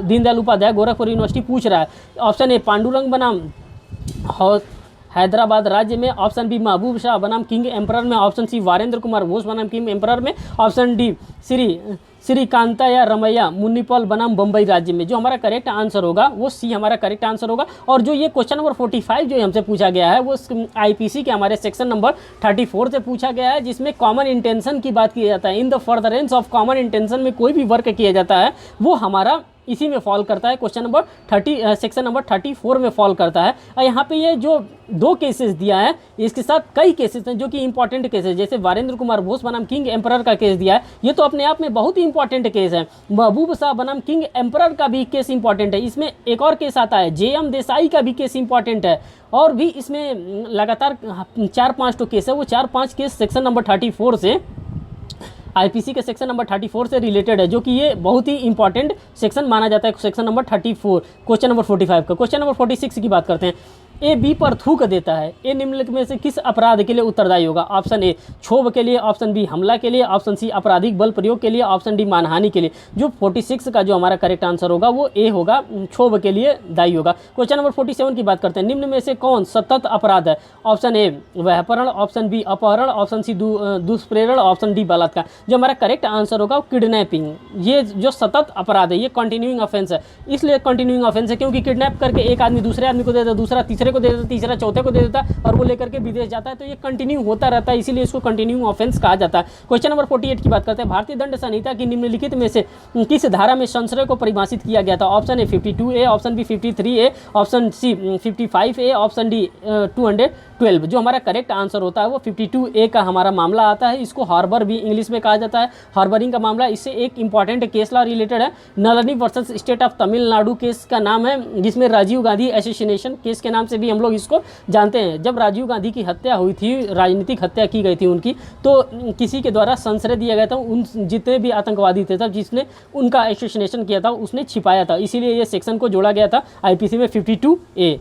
दीनदयाल उपाध्याय गोरखपुर यूनिवर्सिटी पूछ रहा है। ऑप्शन ए पांडुरंग बनाम हैदराबाद राज्य में, ऑप्शन बी महबूब शाह बनाम किंग एम्परर में, ऑप्शन सी वारेंद्र कुमार घोष बनाम किंग एम्परर में, ऑप्शन डी श्रीकांता या रमैया मुनिपल बनाम बम्बई राज्य में। जो हमारा करेक्ट आंसर होगा वो सी हमारा करेक्ट आंसर होगा। और जो ये क्वेश्चन नंबर 45 जो हमसे पूछा गया है वो आईपीसी के हमारे सेक्शन नंबर 34 से पूछा गया है, जिसमें कॉमन इंटेंशन की बात की जाता है। In the furtherance of common intention में कोई भी वर्क किया जाता है वो हमारा इसी में फॉल करता है, क्वेश्चन नंबर 30 सेक्शन नंबर 34 में फॉल करता है। और यहाँ पे ये जो दो केसेस दिया है इसके साथ कई केसेस हैं जो कि इंपॉर्टेंट केसेस, जैसे वारेंद्र कुमार घोष बनाम किंग एम्परर का केस दिया है, ये तो अपने आप में बहुत ही इंपॉर्टेंट केस है। महबूब शाह बनाम किंग एम्परर का भी केस इंपॉर्टेंट है। इसमें एक और केस आता है JM देसाई का भी केस इंपॉर्टेंट है। और भी इसमें लगातार 4-5 केस है, वो 4-5 केस सेक्शन नंबर 34 से आईपीसी के सेक्शन नंबर 34 से रिलेटेड है, जो कि ये बहुत ही इंपॉर्टेंट सेक्शन माना जाता है। सेक्शन नंबर 34 क्वेश्चन नंबर 45 का। क्वेश्चन नंबर 46 की बात करते हैं। ए बी पर थूक देता है, ए निम्नलिखित में से किस अपराध के लिए उत्तरदायी होगा? ऑप्शन ए क्षोभ के लिए, ऑप्शन बी हमला के लिए, ऑप्शन सी आपराधिक बल प्रयोग के लिए, ऑप्शन डी मानहानि के लिए। जो 46 का जो हमारा करेक्ट आंसर होगा वो ए होगा, क्षोभ के लिए दायी होगा। क्वेश्चन नंबर 47 की बात करते हैं। निम्न में से कौन सतत अपराध है? ऑप्शन ए व्यापहरण, ऑप्शन बी अपहरण, ऑप्शन सी दुष्प्रेरण, ऑप्शन डी बलात्कार। जो हमारा करेक्ट आंसर होगा किडनैपिंग। ये जो सतत अपराध है ये कंटिन्यूइंग ऑफेंस है, इसलिए कंटिन्यूइंग ऑफेंस है क्योंकि किडनैप करके एक आदमी दूसरे आदमी को दे देता, दूसरा तीसरे को दे देता, तीसरा चौथे को दे देता और वो लेकर के विदेश जाता है, तो ये कंटिन्यू होता रहता है, इसीलिए इसको कंटिन्यूइंग ऑफेंस कहा जाता है। क्वेश्चन नंबर 48 की बात करते हैं। भारतीय दंड संहिता की निम्नलिखित में से किस धारा में संश्रय को परिभाषित किया गया था? Option A 52A, option B 53A, option C 55A, option D 212। जो हमारा करेक्ट आंसर होता है वो 52A का हमारा मामला आता है। इसको हार्बर भी इंग्लिश में कहा जाता है, हार्बरिंग का मामला। इससे एक इंपॉर्टेंट केस लॉ रिलेटेड है, Nalini versus state of Tamil Nadu case का नाम है, जिसमें राजीव गांधी एसोसिनेशन केस के नाम से भी हम लोग इसको जानते हैं। जब राजीव गांधी की हत्या हुई थी, राजनीतिक हत्या की गई थी उनकी, तो किसी के द्वारा संश्रय दिया गया था। उन जितने भी आतंकवादी थे तब जिसने उनका एसोसिनेशन किया था उसने छिपाया था, इसीलिए ये सेक्शन को जोड़ा गया था आईपीसी में 52A।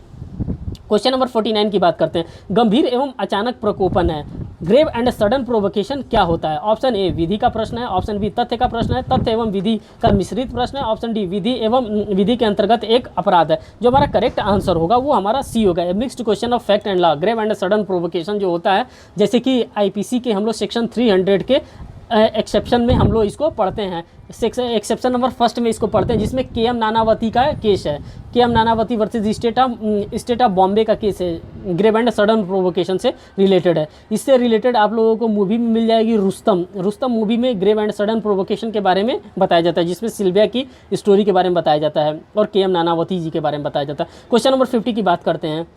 क्वेश्चन नंबर 49 की बात करते हैं। गंभीर एवं अचानक प्रकोपन है, ग्रेव एंड सडन प्रोवोकेशन क्या होता है? ऑप्शन ए विधि का प्रश्न है, ऑप्शन बी तथ्य का प्रश्न है, तथ्य एवं विधि का मिश्रित प्रश्न है, ऑप्शन डी विधि एवं विधि के अंतर्गत एक अपराध है। जो हमारा करेक्ट आंसर होगा वो हमारा सी होगा, mixed question of fact and law. Grave and sudden provocation जो होता है, जैसे कि आईपीसी के हम लोग सेक्शन 300 के एक्सेप्शन में हम लोग इसको पढ़ते हैं, एक्सेप्शन नंबर फर्स्ट में इसको पढ़ते हैं, जिसमें KM नानावती का केस है। KM Nanavati versus state of Bombay का केस है, ग्रेव एंड सडन प्रोवोकेशन से रिलेटेड है। इससे रिलेटेड आप लोगों को मूवी में मिल जाएगी रुस्तम मूवी में ग्रेव एंड सडन प्रोवोकेशन के बारे में बताया जाता है, जिसमें सिल्विया की स्टोरी के बारे में बताया जाता है और KM नानावती जी के बारे में बताया जाता है। क्वेश्चन नंबर 50 की बात करते हैं।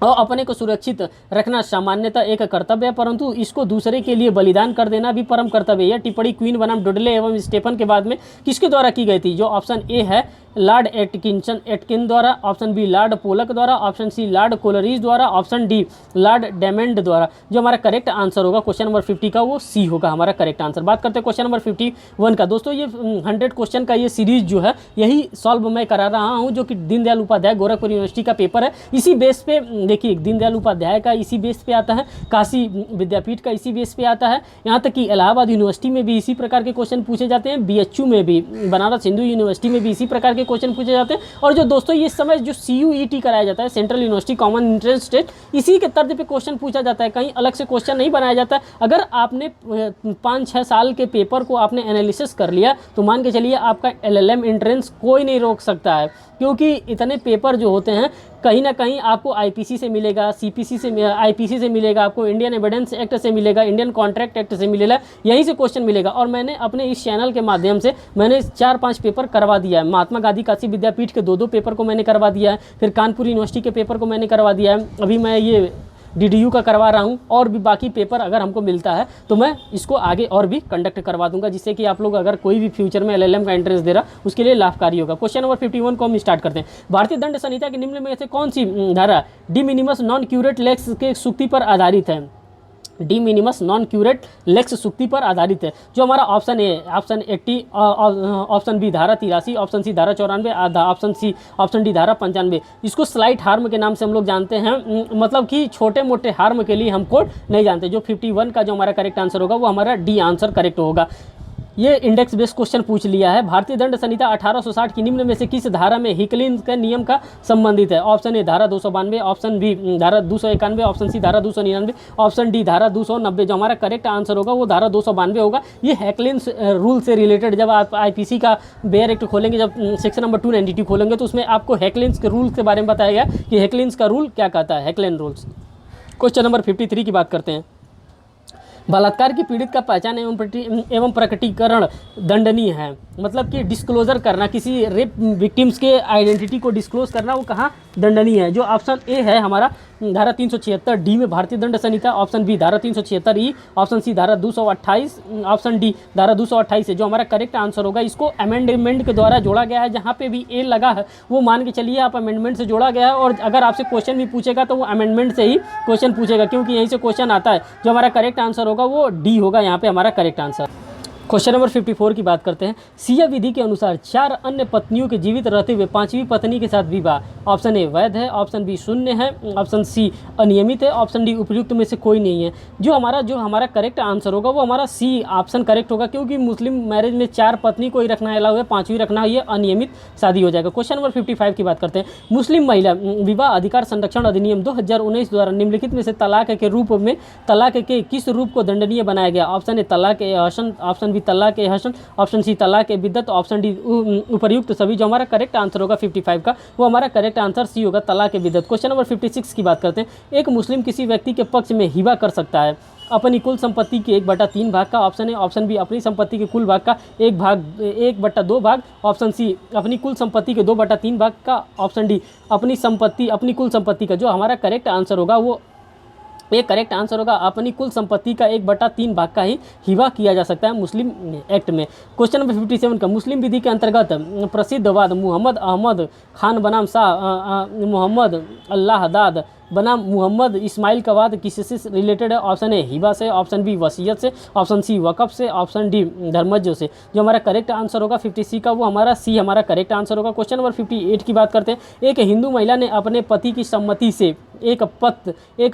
और अपने को सुरक्षित रखना सामान्यतः एक कर्तव्य है, परंतु इसको दूसरे के लिए बलिदान कर देना भी परम कर्तव्य है। यह टिप्पणी क्वीन बनाम डुडले एवं स्टेफन के बाद में किसके द्वारा की गई थी? जो ऑप्शन ए है लॉर्ड एटकिन द्वारा, ऑप्शन बी लॉर्ड पोलक द्वारा, ऑप्शन सी लॉर्ड कोलरिज द्वारा, ऑप्शन डी लॉर्ड डेमेंड द्वारा। जो हमारा करेक्ट आंसर होगा क्वेश्चन नंबर 50 का वो सी होगा हमारा करेक्ट आंसर। बात करते हैं क्वेश्चन नंबर 51 का। दोस्तों ये 100 क्वेश्चन का ये सीरीज जो है यही सॉल्व मैं करा रहा हूँ, जो कि दीनदयाल उपाध्याय गोरखपुर यूनिवर्सिटी का पेपर है। इसी बेस पे देखिए दीनदयाल उपाध्याय का इसी बेस पे आता है, काशी विद्यापीठ का इसी बेस पे आता है, यहाँ तक कि इलाहाबाद यूनिवर्सिटी में भी इसी प्रकार के क्वेश्चन पूछे जाते हैं, BHU में भी, बनारस हिंदू यूनिवर्सिटी में भी इसी प्रकार के क्वेश्चन पूछे जाते हैं। और जो दोस्तों इस समय जो CUET कराया जाता है, central university common entrance test, इसी के तर्ज पे क्वेश्चन पूछा जाता है, कहीं अलग से क्वेश्चन नहीं बनाया जाता है। अगर आपने 5-6 साल के पेपर को आपने एनालिसिस कर लिया तो मान के चलिए आपका LLM एंट्रेंस कोई नहीं रोक सकता है, क्योंकि इतने पेपर जो होते हैं कहीं ना कहीं आपको IPC से मिलेगा, CPC से, IPC से मिलेगा, आपको इंडियन एविडेंस एक्ट से मिलेगा, इंडियन कॉन्ट्रैक्ट एक्ट से मिलेगा, यहीं से क्वेश्चन मिलेगा। और मैंने अपने इस चैनल के माध्यम से मैंने 4-5 पेपर करवा दिया है। महात्मा गांधी काशी विद्यापीठ के 2-2 पेपर को मैंने करवा दिया है, फिर कानपुर यूनिवर्सिटी के पेपर को मैंने करवा दिया है, अभी मैं ये DDU का करवा रहा हूँ, और भी बाकी पेपर अगर हमको मिलता है तो मैं इसको आगे और भी कंडक्ट करवा दूंगा, जिससे कि आप लोग अगर कोई भी फ्यूचर में LLM का एंट्रेंस दे रहा उसके लिए लाभकारी होगा। क्वेश्चन नंबर 51 को हम स्टार्ट करते हैं। भारतीय दंड संहिता के निम्न में से कौन सी धारा डी मिनिमस नॉन क्यूरेट लेक्स के सूक्ति पर आधारित है? डी मिनिमस नॉन क्यूरेट लेक्स सूक्ति पर आधारित है। जो हमारा option A, option 80, option B धारा 83, ऑप्शन सी धारा 94, ऑप्शन डी धारा 95। इसको स्लाइट हार्म के नाम से हम लोग जानते हैं, मतलब कि छोटे मोटे हार्म के लिए हम कोड नहीं जानते। जो 51 का जो हमारा करेक्ट आंसर होगा वो हमारा डी आंसर करेक्ट होगा। ये इंडेक्स बेस्ड क्वेश्चन पूछ लिया है। भारतीय दंड संहिता 1860 की निम्न में से किस धारा में हिकलिन के नियम का संबंधित है? ऑप्शन ए धारा 292, ऑप्शन बी धारा 291, ऑप्शन सी धारा 299, ऑप्शन डी धारा 290। जो हमारा करेक्ट आंसर होगा वो धारा 292 होगा। ये हैकलिन्स रूल से रिलेटेड, जब आप IPC का बेयर एक्ट खोलेंगे, जब सेक्शन नंबर 292 खोलेंगे तो उसमें आपको हैकलिन्स के रूल के बारे में बताया गया कि हैकलिन्स का रूल क्या कहता है, हैकलिन रूल्स। क्वेश्चन नंबर 53 की बात करते हैं। बलात्कार की पीड़ित का पहचान एवं प्रकटीकरण दंडनीय है। मतलब कि डिस्क्लोजर करना, किसी रेप विक्टिम्स के आइडेंटिटी को डिस्क्लोज करना, वो कहाँ दंडनीय है? जो ऑप्शन ए है हमारा धारा 376 डी में भारतीय दंड संहिता, ऑप्शन बी धारा 376 ई, ऑप्शन सी धारा 228, ऑप्शन डी धारा 228 है। जो हमारा करेक्ट आंसर होगा, इसको अमेंडमेंट के द्वारा जोड़ा गया है। जहाँ पे भी ए लगा है वो मान के चलिए आप अमेंडमेंट से जोड़ा गया है, और अगर आपसे क्वेश्चन भी पूछेगा तो वो अमेंडमेंट से ही क्वेश्चन पूछेगा, क्योंकि यहीं से क्वेश्चन आता है। जो हमारा करेक्ट आंसर होगा वो डी होगा यहाँ पे हमारा करेक्ट आंसर। क्वेश्चन नंबर 54 की बात करते हैं। सिया विधि के अनुसार 4 अन्य पत्नियों के जीवित रहते हुए 5वीं पत्नी के साथ विवाह, ऑप्शन ए वैध है, ऑप्शन बी शून्य है, ऑप्शन सी अनियमित है, ऑप्शन डी उपयुक्त में से कोई नहीं है। जो हमारा करेक्ट आंसर होगा वो हमारा सी ऑप्शन करेक्ट होगा, क्योंकि मुस्लिम मैरिज में 4 पत्नी को ही रखना अलाउ है, 5वीं रखना है, ये अनियमित शादी हो जाएगा। क्वेश्चन नंबर 55 की बात करते हैं। मुस्लिम महिला विवाह अधिकार संरक्षण अधिनियम 2019 द्वारा निम्नलिखित में से तलाक के रूप में तलाक के किस रूप को दंडनीय बनाया गया? ऑप्शन ए तलाक ए हसन, ऑप्शन बी तलाक ए हसन, ऑप्शन सी तलाक ए बिद्दत, ऑप्शन डी उपर्युक्त सभी। जो हमारा करेक्ट आंसर होगा 55 का वो हमारा करेक्ट आंसर सी होगा, तलाक ए बिद्दत। क्वेश्चन नंबर 56 की बात करते हैं। एक मुस्लिम किसी व्यक्ति के पक्ष में हिबा कर सकता है अपनी कुल संपत्ति के 1/3 भाग का, ऑप्शन ए, ऑप्शन बी अपनी संपत्ति के कुल भाग का 1/2 भाग, ऑप्शन सी अपनी कुल संपत्ति के 2/3 भाग का, ऑप्शन डी अपनी कुल संपत्ति का। जो हमारा करेक्ट आंसर होगा वो करेक्ट आंसर होगा अपनी कुल संपत्ति का 1/3 भाग का ही हिबा किया जा सकता है मुस्लिम एक्ट में। क्वेश्चन नंबर 57 का। मुस्लिम विधि के अंतर्गत प्रसिद्ध वाद मुहम्मद अहमद खान बनाम शाह मोहम्मद अल्लाहदाद बनाम मुहम्मद इस्माइल का वाद किससे रिलेटेड है? ऑप्शन ए हिबा से, ऑप्शन बी वसीयत से, ऑप्शन सी वक़फ़ से, ऑप्शन डी धर्मज्ञ से। जो हमारा करेक्ट आंसर होगा 50 का वो हमारा सी हमारा करेक्ट आंसर होगा। क्वेश्चन नंबर 58 की बात करते हैं। एक हिंदू महिला ने अपने पति की सम्मति से एक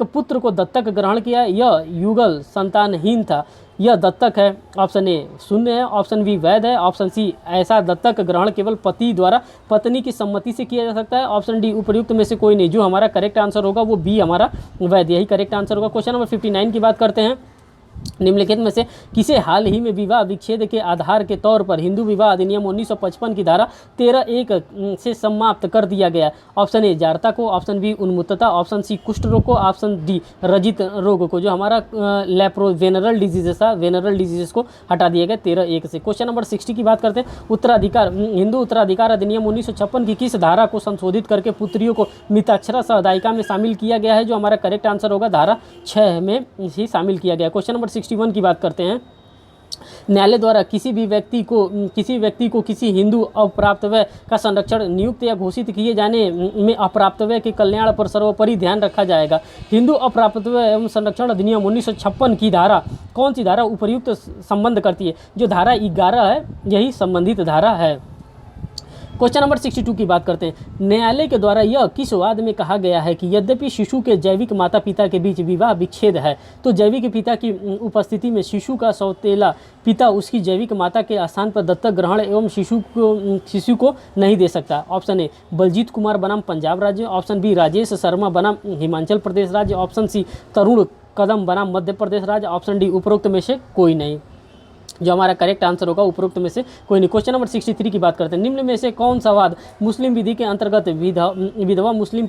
पुत्र को दत्तक ग्रहण किया, यह युगल संतानहीन था, यह दत्तक है। ऑप्शन ए शून्य है, ऑप्शन बी वैध है, ऑप्शन सी ऐसा दत्तक ग्रहण केवल पति द्वारा पत्नी की सम्मति से किया जा सकता है, ऑप्शन डी उपर्युक्त में से कोई नहीं। जो हमारा करेक्ट आंसर होगा वो बी हमारा वैध, यही करेक्ट आंसर होगा। क्वेश्चन नंबर 59 की बात करते हैं। निम्नलिखित में से किसे हाल ही में विवाह विच्छेद के आधार के तौर पर हिंदू विवाह अधिनियम 1955 की धारा 13(1) से समाप्त कर दिया गया? ऑप्शन ए जारता को, ऑप्शन बी उन्मत्तता, ऑप्शन सी कुष्ठ रोग को, ऑप्शन डी रजित रोग को। जो हमारा वेनरल डिजीजेस था, वेनरल डिजीजेस को हटा दिया गया 13(1) से। क्वेश्चन नंबर 60 की बात करते हैं। उत्तराधिकार हिंदू उत्तराधिकार अधिनियम 1956 की किस धारा को संशोधित करके पुत्रियों को मिताक्षरा सहदायिका में शामिल किया गया है? जो हमारा करेक्ट आंसर होगा धारा 6 में ही शामिल किया गया। क्वेश्चन नंबर 61 की बात करते हैं। न्यायालय द्वारा किसी व्यक्ति को किसी हिंदू अप्राप्तव्य का संरक्षण नियुक्त या घोषित किए जाने में अप्राप्तव्य के कल्याण पर सर्वोपरि ध्यान रखा जाएगा। हिंदू अप्राप्तव्य एवं संरक्षण अधिनियम 1956 की धारा कौन सी धारा उपर्युक्त संबंध करती है? जो धारा 11 है यही संबंधित धारा है। क्वेश्चन नंबर 62 की बात करते हैं। न्यायालय के द्वारा यह किस वाद में कहा गया है कि यद्यपि शिशु के जैविक माता पिता के बीच विवाह विच्छेद है तो जैविक पिता की उपस्थिति में शिशु का सौतेला पिता उसकी जैविक माता के स्थान पर दत्तक ग्रहण एवं शिशु को नहीं दे सकता? ऑप्शन ए बलजीत कुमार बनाम पंजाब राज्य, ऑप्शन बी राजेश शर्मा बनाम हिमाचल प्रदेश राज्य, ऑप्शन सी तरुण कदम बनाम मध्य प्रदेश राज्य, ऑप्शन डी उपरोक्त में से कोई नहीं। जो हमारा करेक्ट आंसर होगा उपरोक्त में से कोई नहीं। क्वेश्चन नंबर 63 की बात करते हैं। निम्न में से कौन सा वाद मुस्लिम विधि के अंतर्गत विधवा मुस्लिम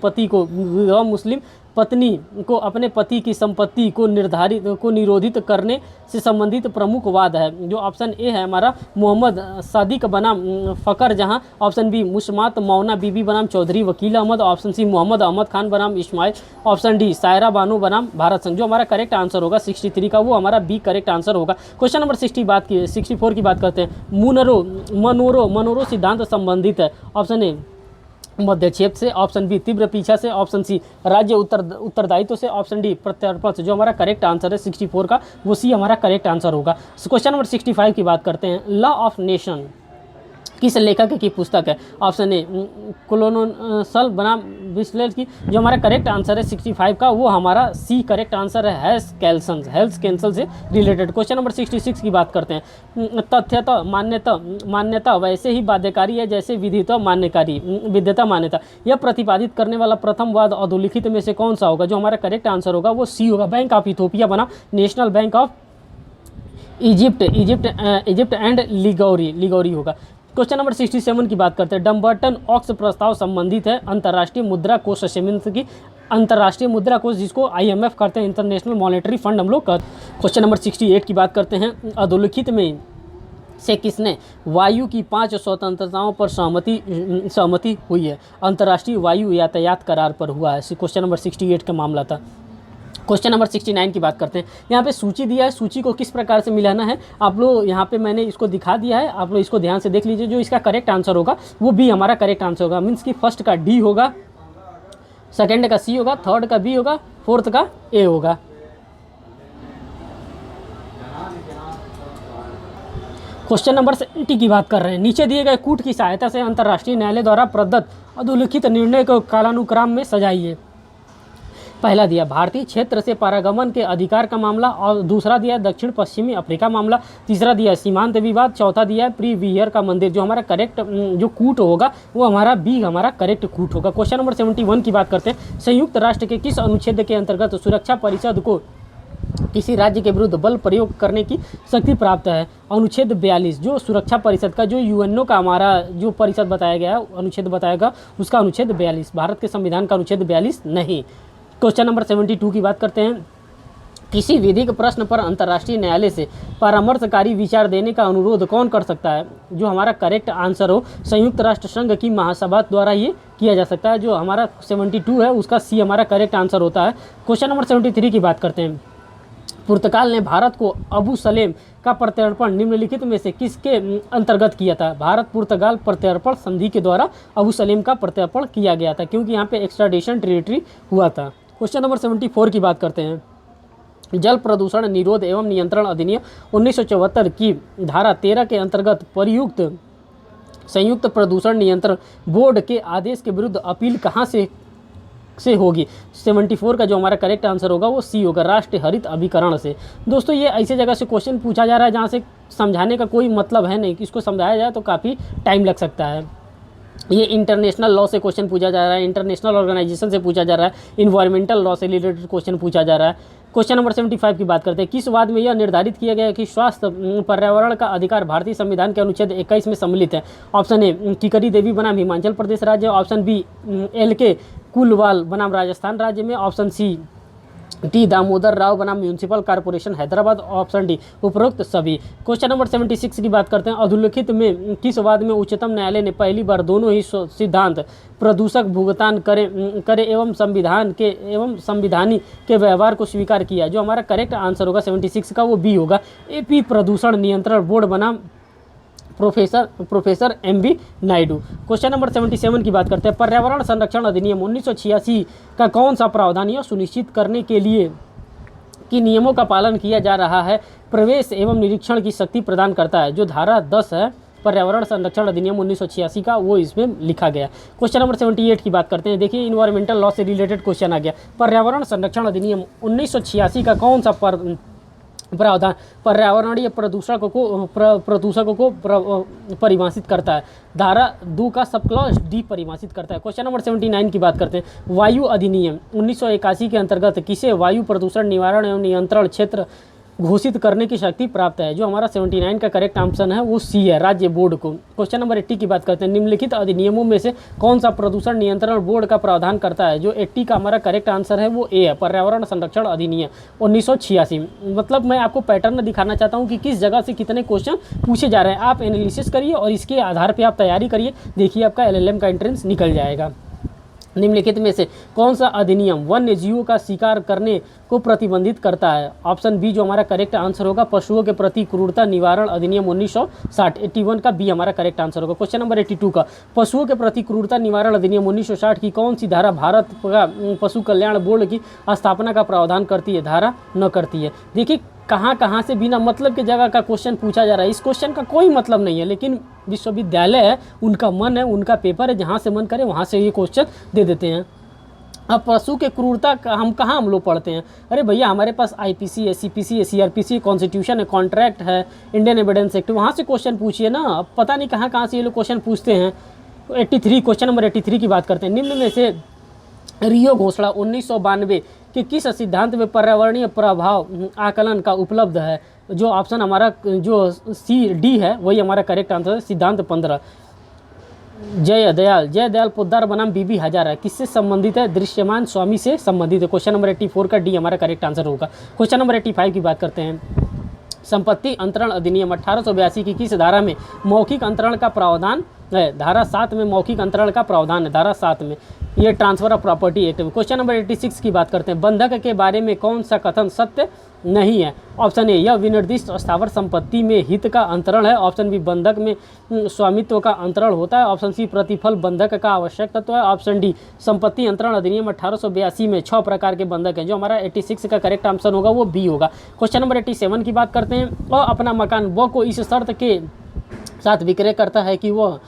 पत्नी को अपने पति की संपत्ति को निरोधित करने से संबंधित प्रमुख वाद है? जो ऑप्शन ए है हमारा मोहम्मद सादिक बनाम फ़कर जहां, ऑप्शन बी मुस्मात मौना बीबी बनाम चौधरी वकील अहमद, ऑप्शन सी मोहम्मद अहमद खान बनाम इस्माइल, ऑप्शन डी सायरा बानो बनाम भारत संघ। जो हमारा करेक्ट आंसर होगा 63 का वो हमारा बी करेक्ट आंसर होगा। क्वेश्चन नंबर 64 की बात करते हैं। मनोरो सिद्धांत संबंधित है? ऑप्शन ए मध्यक्षेप से, ऑप्शन बी तीव्र पीछा से, ऑप्शन सी राज्य उत्तरदायित्व से, ऑप्शन डी प्रत्यर्पण से। जो हमारा करेक्ट आंसर है 64 का वो सी हमारा करेक्ट आंसर होगा। क्वेश्चन नंबर 65 की बात करते हैं। लॉ ऑफ नेशन किस लेखक की पुस्तक है? ऑप्शन ए कोलोनसल बनाम विस्लेर की। जो हमारा करेक्ट आंसर है 65 का वो हमारा सी करेक्ट आंसर है हेल्स कैंसल से रिलेटेड। क्वेश्चन नंबर 66 की बात करते हैं। तथ्यता मान्यता वैसे ही बाध्यकारी है जैसे विधिता मान्यता। यह प्रतिपादित करने वाला प्रथम वाद अधोलिखित में से कौन सा होगा? जो हमारा करेक्ट आंसर होगा वो सी होगा बैंक ऑफ इथोपिया बनाम National Bank of Egypt and Liguori होगा। क्वेश्चन नंबर 67 की बात करते हैं। डम्बर्टन ऑक्स प्रस्ताव संबंधित है अंतर्राष्ट्रीय मुद्रा कोष से की अंतर्राष्ट्रीय मुद्रा कोष जिसको IMF करते हैं, इंटरनेशनल मॉनेटरी फंड हम लोग कर। क्वेश्चन नंबर 68 की बात करते हैं। अधोलिखित में से किसने वायु की 5 स्वतंत्रताओं पर सहमति हुई है? अंतर्राष्ट्रीय वायु यातायात करार पर हुआ है। क्वेश्चन नंबर 68 का मामला था। क्वेश्चन नंबर 69 की बात करते हैं। यहाँ पे सूची दिया है, सूची को किस प्रकार से मिलाना है आप लोग यहाँ पे मैंने इसको दिखा दिया है, आप लोग इसको ध्यान से देख लीजिए। जो इसका करेक्ट आंसर होगा वो बी हमारा करेक्ट आंसर होगा। मीन्स कि फर्स्ट का डी होगा, सेकंड का सी होगा, थर्ड का बी होगा, फोर्थ का ए होगा। क्वेश्चन नंबर 70 की बात कर रहे हैं। नीचे दिए गए कूट की सहायता से अंतर्राष्ट्रीय न्यायालय द्वारा प्रदत्त अधोलिखित निर्णय को कालानुक्रम में सजाइए। पहला दिया भारतीय क्षेत्र से पारागमन के अधिकार का मामला, और दूसरा दिया दक्षिण पश्चिमी अफ्रीका मामला, तीसरा दिया सीमांत विवाद, चौथा दिया प्रीवियर का मंदिर। जो हमारा करेक्ट जो कूट होगा वो हमारा बी हमारा करेक्ट कूट होगा। क्वेश्चन नंबर 71 की बात करते हैं। संयुक्त राष्ट्र के किस अनुच्छेद के अंतर्गत सुरक्षा परिषद को किसी राज्य के विरुद्ध बल प्रयोग करने की शक्ति प्राप्त है? अनुच्छेद 42। जो सुरक्षा परिषद का जो यूएनओ का हमारा जो परिषद बताया गया है अनुच्छेद बताएगा उसका अनुच्छेद 42। भारत के संविधान का अनुच्छेद 42 नहीं। क्वेश्चन नंबर 72 की बात करते हैं। किसी विधिक प्रश्न पर अंतर्राष्ट्रीय न्यायालय से परामर्शकारी विचार देने का अनुरोध कौन कर सकता है? जो हमारा करेक्ट आंसर हो संयुक्त राष्ट्र संघ की महासभा द्वारा ये किया जा सकता है। जो हमारा 72 है उसका सी हमारा करेक्ट आंसर होता है। क्वेश्चन नंबर 73 की बात करते हैं। पुर्तगाल ने भारत को अबू सलेम का प्रत्यर्पण निम्नलिखित में से किसके अंतर्गत किया था? भारत पुर्तगाल प्रत्यर्पण संधि के द्वारा अबू सलेम का प्रत्यर्पण किया गया था, क्योंकि यहाँ पे एक्स्ट्राडिशन टेरिटरी हुआ था। क्वेश्चन नंबर 74 की बात करते हैं। जल प्रदूषण निरोध एवं नियंत्रण अधिनियम 1974 की धारा 13 के अंतर्गत प्रयुक्त संयुक्त प्रदूषण नियंत्रण बोर्ड के आदेश के विरुद्ध अपील कहाँ से होगी? 74 का जो हमारा करेक्ट आंसर होगा वो सी होगा, राष्ट्रीय हरित अभिकरण से। दोस्तों ये ऐसे जगह से क्वेश्चन पूछा जा रहा है जहाँ से समझाने का कोई मतलब है नहीं, इसको समझाया जाए तो काफ़ी टाइम लग सकता है। ये इंटरनेशनल लॉ से क्वेश्चन पूछा जा रहा है, इंटरनेशनल ऑर्गेनाइजेशन से पूछा जा रहा है, इन्वायरमेंटल लॉ से रिलेटेड क्वेश्चन पूछा जा रहा है। क्वेश्चन नंबर 75 की बात करते हैं। किस वाद में यह निर्धारित किया गया है कि स्वास्थ्य पर्यावरण का अधिकार भारतीय संविधान के अनुच्छेद 21 में सम्मिलित है? ऑप्शन ए किकरी देवी बनाम हिमाचल प्रदेश राज्य, ऑप्शन बी LK कुलवाल बनाम राजस्थान राज्य में, option C T Damodar Rao बनाम municipal corporation Hyderabad, option D उपरोक्त सभी। क्वेश्चन नंबर 76 की बात करते हैं। अधोलिखित में किस वाद में उच्चतम न्यायालय ने पहली बार दोनों ही सिद्धांत प्रदूषक भुगतान करे एवं संविधानी के व्यवहार को स्वीकार किया? जो हमारा करेक्ट आंसर होगा 76 का वो बी होगा। AP प्रदूषण नियंत्रण बोर्ड बनाम professor MV Naidu. Question number 77 की बात करते हैं। पर्यावरण संरक्षण अधिनियम 1986 का कौन सा प्रावधान यह सुनिश्चित करने के लिए कि नियमों का पालन किया जा रहा है प्रवेश एवं निरीक्षण की शक्ति प्रदान करता है? जो धारा 10 है पर्यावरण संरक्षण अधिनियम 1986 का, वो इसमें लिखा गया। क्वेश्चन नंबर 78 की बात करते हैं। देखिए इन्वायरमेंटल लॉ से रिलेटेड क्वेश्चन आ गया। पर्यावरण संरक्षण अधिनियम 1986 का कौन सा प्रावधान पर्यावरणीय प्रदूषकों को परिभाषित करता है? धारा 2 का सब क्लॉज डी परिभाषित करता है। क्वेश्चन नंबर 79 की बात करते हैं। वायु अधिनियम 1981 के अंतर्गत किसे वायु प्रदूषण निवारण एवं नियंत्रण क्षेत्र घोषित करने की शक्ति प्राप्त है? जो हमारा 79 का करेक्ट ऑप्शन है वो सी है, राज्य बोर्ड को। क्वेश्चन नंबर 80 की बात करते हैं। निम्नलिखित अधिनियमों में से कौन सा प्रदूषण नियंत्रण बोर्ड का प्रावधान करता है? जो 80 का हमारा करेक्ट आंसर है वो ए है, पर्यावरण संरक्षण अधिनियम 1986। मतलब मैं आपको पैटर्न दिखाना चाहता हूँ कि किस जगह से कितने क्वेश्चन पूछे जा रहे हैं। आप एनालिसिस करिए और इसके आधार पर आप तैयारी करिए, देखिए आपका LLM का एंट्रेंस निकल जाएगा। निम्नलिखित में से कौन सा अधिनियम वन्य जीवों का शिकार करने को प्रतिबंधित करता है? ऑप्शन बी जो हमारा करेक्ट आंसर होगा पशुओं के प्रति क्रूरता निवारण अधिनियम 1960। 81 का बी हमारा करेक्ट आंसर होगा। क्वेश्चन नंबर 82 का पशुओं के प्रति क्रूरता निवारण अधिनियम 1960 की कौन सी धारा भारत का पशु कल्याण बोर्ड की स्थापना का प्रावधान करती है? धारा न करती है। देखिए कहाँ से बिना मतलब के जगह का क्वेश्चन पूछा जा रहा है। इस क्वेश्चन का कोई मतलब नहीं है, लेकिन विश्वविद्यालय है, उनका मन है, उनका पेपर है, जहाँ से मन करे वहाँ से ये क्वेश्चन दे देते हैं। अब पशु के क्रूरता हम लोग पढ़ते हैं। अरे भैया हमारे पास IPC है, CPC है, CRPC, कॉन्स्टिट्यूशन है, कॉन्ट्रैक्ट है, इंडियन एविडेंस एक्ट, वहाँ से क्वेश्चन पूछिए ना। अब पता नहीं कहाँ से ये लोग क्वेश्चन पूछते हैं। 83 क्वेश्चन नंबर 83 की बात करते हैं। निम्न में से रियो घोषणा 1992 के किस सिद्धांत में पर्यावरणीय प्रभाव आकलन का उपलब्ध है? जो ऑप्शन हमारा जो CD है वही हमारा करेक्ट आंसर है, सिद्धांत 15। जय दयाल पोद्दार बनाम BB हजारा किससे संबंधित है? दृश्यमान स्वामी से संबंधित है। क्वेश्चन नंबर 84 का डी हमारा करेक्ट आंसर होगा। क्वेश्चन नंबर 85 की बात करते हैं। संपत्ति अंतरण अधिनियम 1882 की किस धारा में मौखिक अंतरण का प्रावधान है? धारा 7 में मौखिक अंतरण का प्रावधान है, धारा 7 में। ये ट्रांसफर ऑफ प्रॉपर्टी एक्ट में। क्वेश्चन नंबर 86 की बात करते हैं। बंधक के बारे में कौन सा कथन सत्य नहीं है? ऑप्शन ए यह विनिर्दिष्ट स्थावर संपत्ति में हित का अंतरण है, ऑप्शन बी बंधक में स्वामित्व का अंतरण होता है, ऑप्शन सी प्रतिफल बंधक का आवश्यक तत्व है, ऑप्शन डी संपत्ति अंतरण अधिनियम 1882 में 6 प्रकार के बंधक हैं। जो हमारा 86 का करेक्ट आंसर होगा वो बी होगा। क्वेश्चन नंबर 87 की बात करते हैं। वह अपना मकान व को इस शर्त के साथ विक्रय करता है कि वह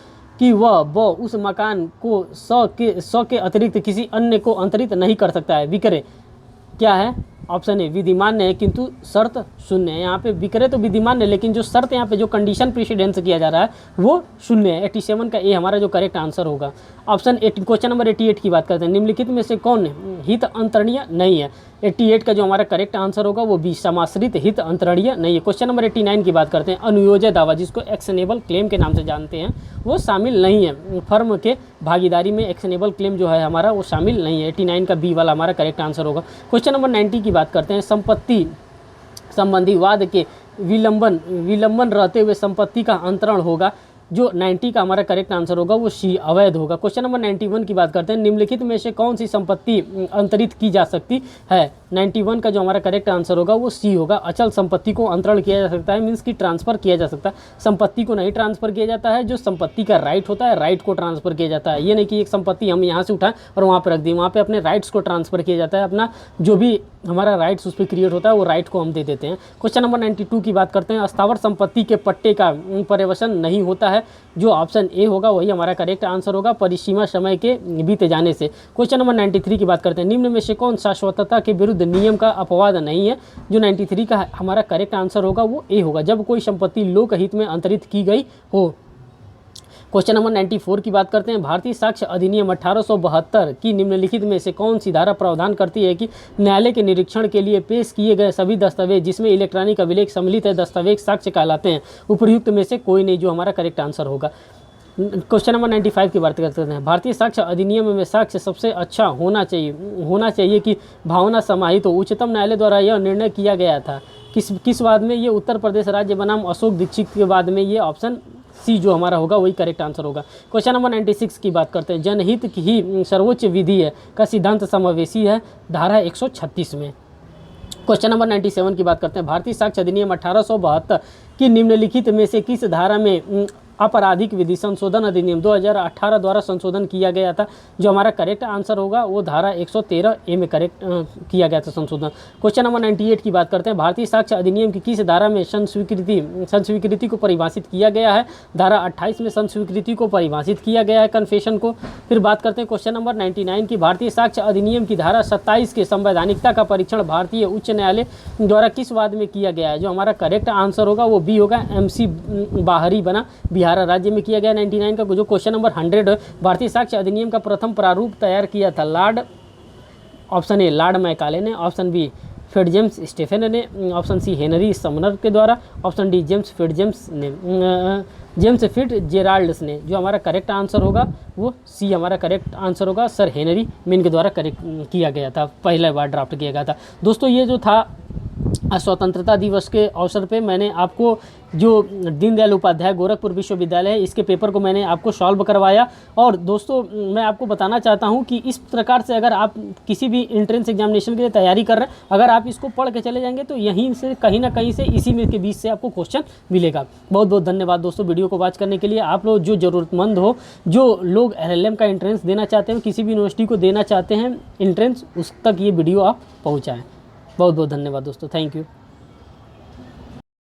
उस मकान को 100 के अतिरिक्त किसी अन्य को अंतरित नहीं कर सकता है। विक्रय क्या है? ऑप्शन ए विधिमान्य है किंतु शर्त शून्य है। यहाँ पे विक्रय तो विधिमान्य है, लेकिन जो शर्त यहाँ पे जो कंडीशन प्रेसिडेंस किया जा रहा है वो शून्य है। 87 का ए हमारा जो करेक्ट आंसर होगा। ऑप्शन 8 क्वेश्चन नंबर 88 की बात करते हैं। निम्नलिखित में से कौन हित अंतरणीय नहीं है? 88 का जो हमारा करेक्ट आंसर होगा वो बी समाश्रित हित अंतरणीय नहीं है। क्वेश्चन नंबर 89 की बात करते हैं। अनुयोज्य दावा जिसको एक्शनेबल क्लेम के नाम से जानते हैं वो शामिल नहीं है। फर्म के भागीदारी में एक्शनेबल क्लेम जो है हमारा वो शामिल नहीं है। 89 का बी वाला हमारा करेक्ट आंसर होगा। क्वेश्चन नंबर 90 की बात करते हैं। संपत्ति संबंधी वाद के विलंबन रहते हुए संपत्ति का अंतरण होगा। जो 90 का हमारा करेक्ट आंसर होगा वो सी अवैध होगा। क्वेश्चन नंबर 91 की बात करते हैं। निम्नलिखित में से कौन सी संपत्ति अंतरित की जा सकती है? 91 का जो हमारा करेक्ट आंसर होगा वो सी होगा। अचल संपत्ति को अंतरण किया जा सकता है, मीन्स कि ट्रांसफर किया जा सकता है। संपत्ति को नहीं ट्रांसफर किया जाता है, जो संपत्ति का राइट होता है राइट को ट्रांसफर किया जाता है। ये नहीं कि एक संपत्ति हम यहाँ से उठाएं और वहाँ पर रख दें, वहाँ पर अपने राइट्स को ट्रांसफर किया जाता है। अपना जो भी हमारा राइट्स उस पर क्रिएट होता है वो राइट को हम दे देते हैं। क्वेश्चन नंबर 92 की बात करते हैं। अस्थावर संपत्ति के पट्टे का पर्यवसन नहीं होता है। जो ऑप्शन ए होगा वही हमारा करेक्ट आंसर होगा, परिसीमा समय के बीते जाने से। क्वेश्चन नंबर 93 की बात करते हैं। निम्न में से कौन शाश्वतता के विरुद्ध नियम का अपवाद नहीं है? जो 93 का हमारा करेक्ट आंसर होगा वो ए होगा, जब कोई संपत्ति लोक हित में अंतरित की गई हो। क्वेश्चन नंबर 94 की बात करते हैं। भारतीय साक्ष्य अधिनियम 1872 की निम्नलिखित में से कौन सी धारा प्रावधान करती है कि न्यायालय के निरीक्षण के लिए पेश किए गए सभी दस्तावेज जिसमें इलेक्ट्रॉनिक अभिलेख सम्मिलित है दस्तावेज साक्ष्य कहलाते हैं? उपर्युक्त में से कोई नहीं, जो हमारा करेक्ट आंसर होगा। क्वेश्चन नंबर 95 की बात करते हैं। भारतीय साक्ष्य अधिनियम में साक्ष्य सबसे अच्छा होना चाहिए कि भावना समाहित हो। उच्चतम न्यायालय द्वारा यह निर्णय किया गया था। किस बाद में ये उत्तर प्रदेश राज्य बनाम अशोक दीक्षित के बाद में ये ऑप्शन सी जो हमारा होगा वही करेक्ट आंसर होगा। क्वेश्चन नंबर 96 की बात करते हैं। जनहित ही सर्वोच्च विधि है का सिद्धांत समावेशी है धारा 136 में। क्वेश्चन नंबर 97 की बात करते हैं। भारतीय साक्ष्य अधिनियम 1872 की निम्नलिखित में से किस धारा में आपराधिक विधि संशोधन अधिनियम 2018 द्वारा संशोधन किया गया था? जो हमारा करेक्ट आंसर होगा वो धारा 113 ए में करेक्ट किया गया था संशोधन। क्वेश्चन नंबर 98 की बात करते हैं। भारतीय साक्ष्य अधिनियम की किस धारा में संस्वीकृति को परिभाषित किया गया है? धारा 28 में संस्वीकृति को परिभाषित किया गया है, कन्फेशन को। फिर बात करते हैं क्वेश्चन नंबर 99 की। भारतीय साक्ष्य अधिनियम की धारा 27 के संवैधानिकता का परीक्षण भारतीय उच्च न्यायालय द्वारा किस वाद में किया गया है? जो हमारा करेक्ट आंसर होगा वो बी होगा, MC बाहरी बना बिहार राज्य में किया गया। 99 का जो क्वेश्चन नंबर 100, भारतीय साक्ष्य अधिनियम का प्रथम प्रारूप तैयार किया था Lord, option A Lord Macaulay ने, ऑप्शन बी फिट्जजेम्स स्टीफेन ने, ऑप्शन सी हेनरी समनर के द्वारा, ऑप्शन डी जेम्स फिट्जजेराल्ड्स ने। जो हमारा करेक्ट आंसर होगा वो सी हमारा करेक्ट आंसर होगा, सर हेनरी मेन के द्वारा करेक्ट किया गया था, पहला बार ड्राफ्ट किया गया था। दोस्तों ये जो था स्वतंत्रता दिवस के अवसर पे मैंने आपको जो दीनदयाल उपाध्याय गोरखपुर विश्वविद्यालय है इसके पेपर को मैंने आपको सॉल्व करवाया। और दोस्तों मैं आपको बताना चाहता हूं कि इस प्रकार से अगर आप किसी भी एंट्रेंस एग्जामिनेशन के लिए तैयारी कर रहे हैं, अगर आप इसको पढ़ के चले जाएंगे तो यहीं से कहीं ना कहीं से इसी में के बीच से आपको क्वेश्चन मिलेगा। बहुत बहुत धन्यवाद दोस्तों वीडियो को वॉच करने के लिए। आप लोग जो ज़रूरतमंद हो, जो लोग LLM का एंट्रेंस देना चाहते हैं, किसी भी यूनिवर्सिटी को देना चाहते हैं एंट्रेंस, उस तक ये वीडियो आप पहुँचाएँ। बहुत बहुत धन्यवाद दोस्तों, थैंक यू।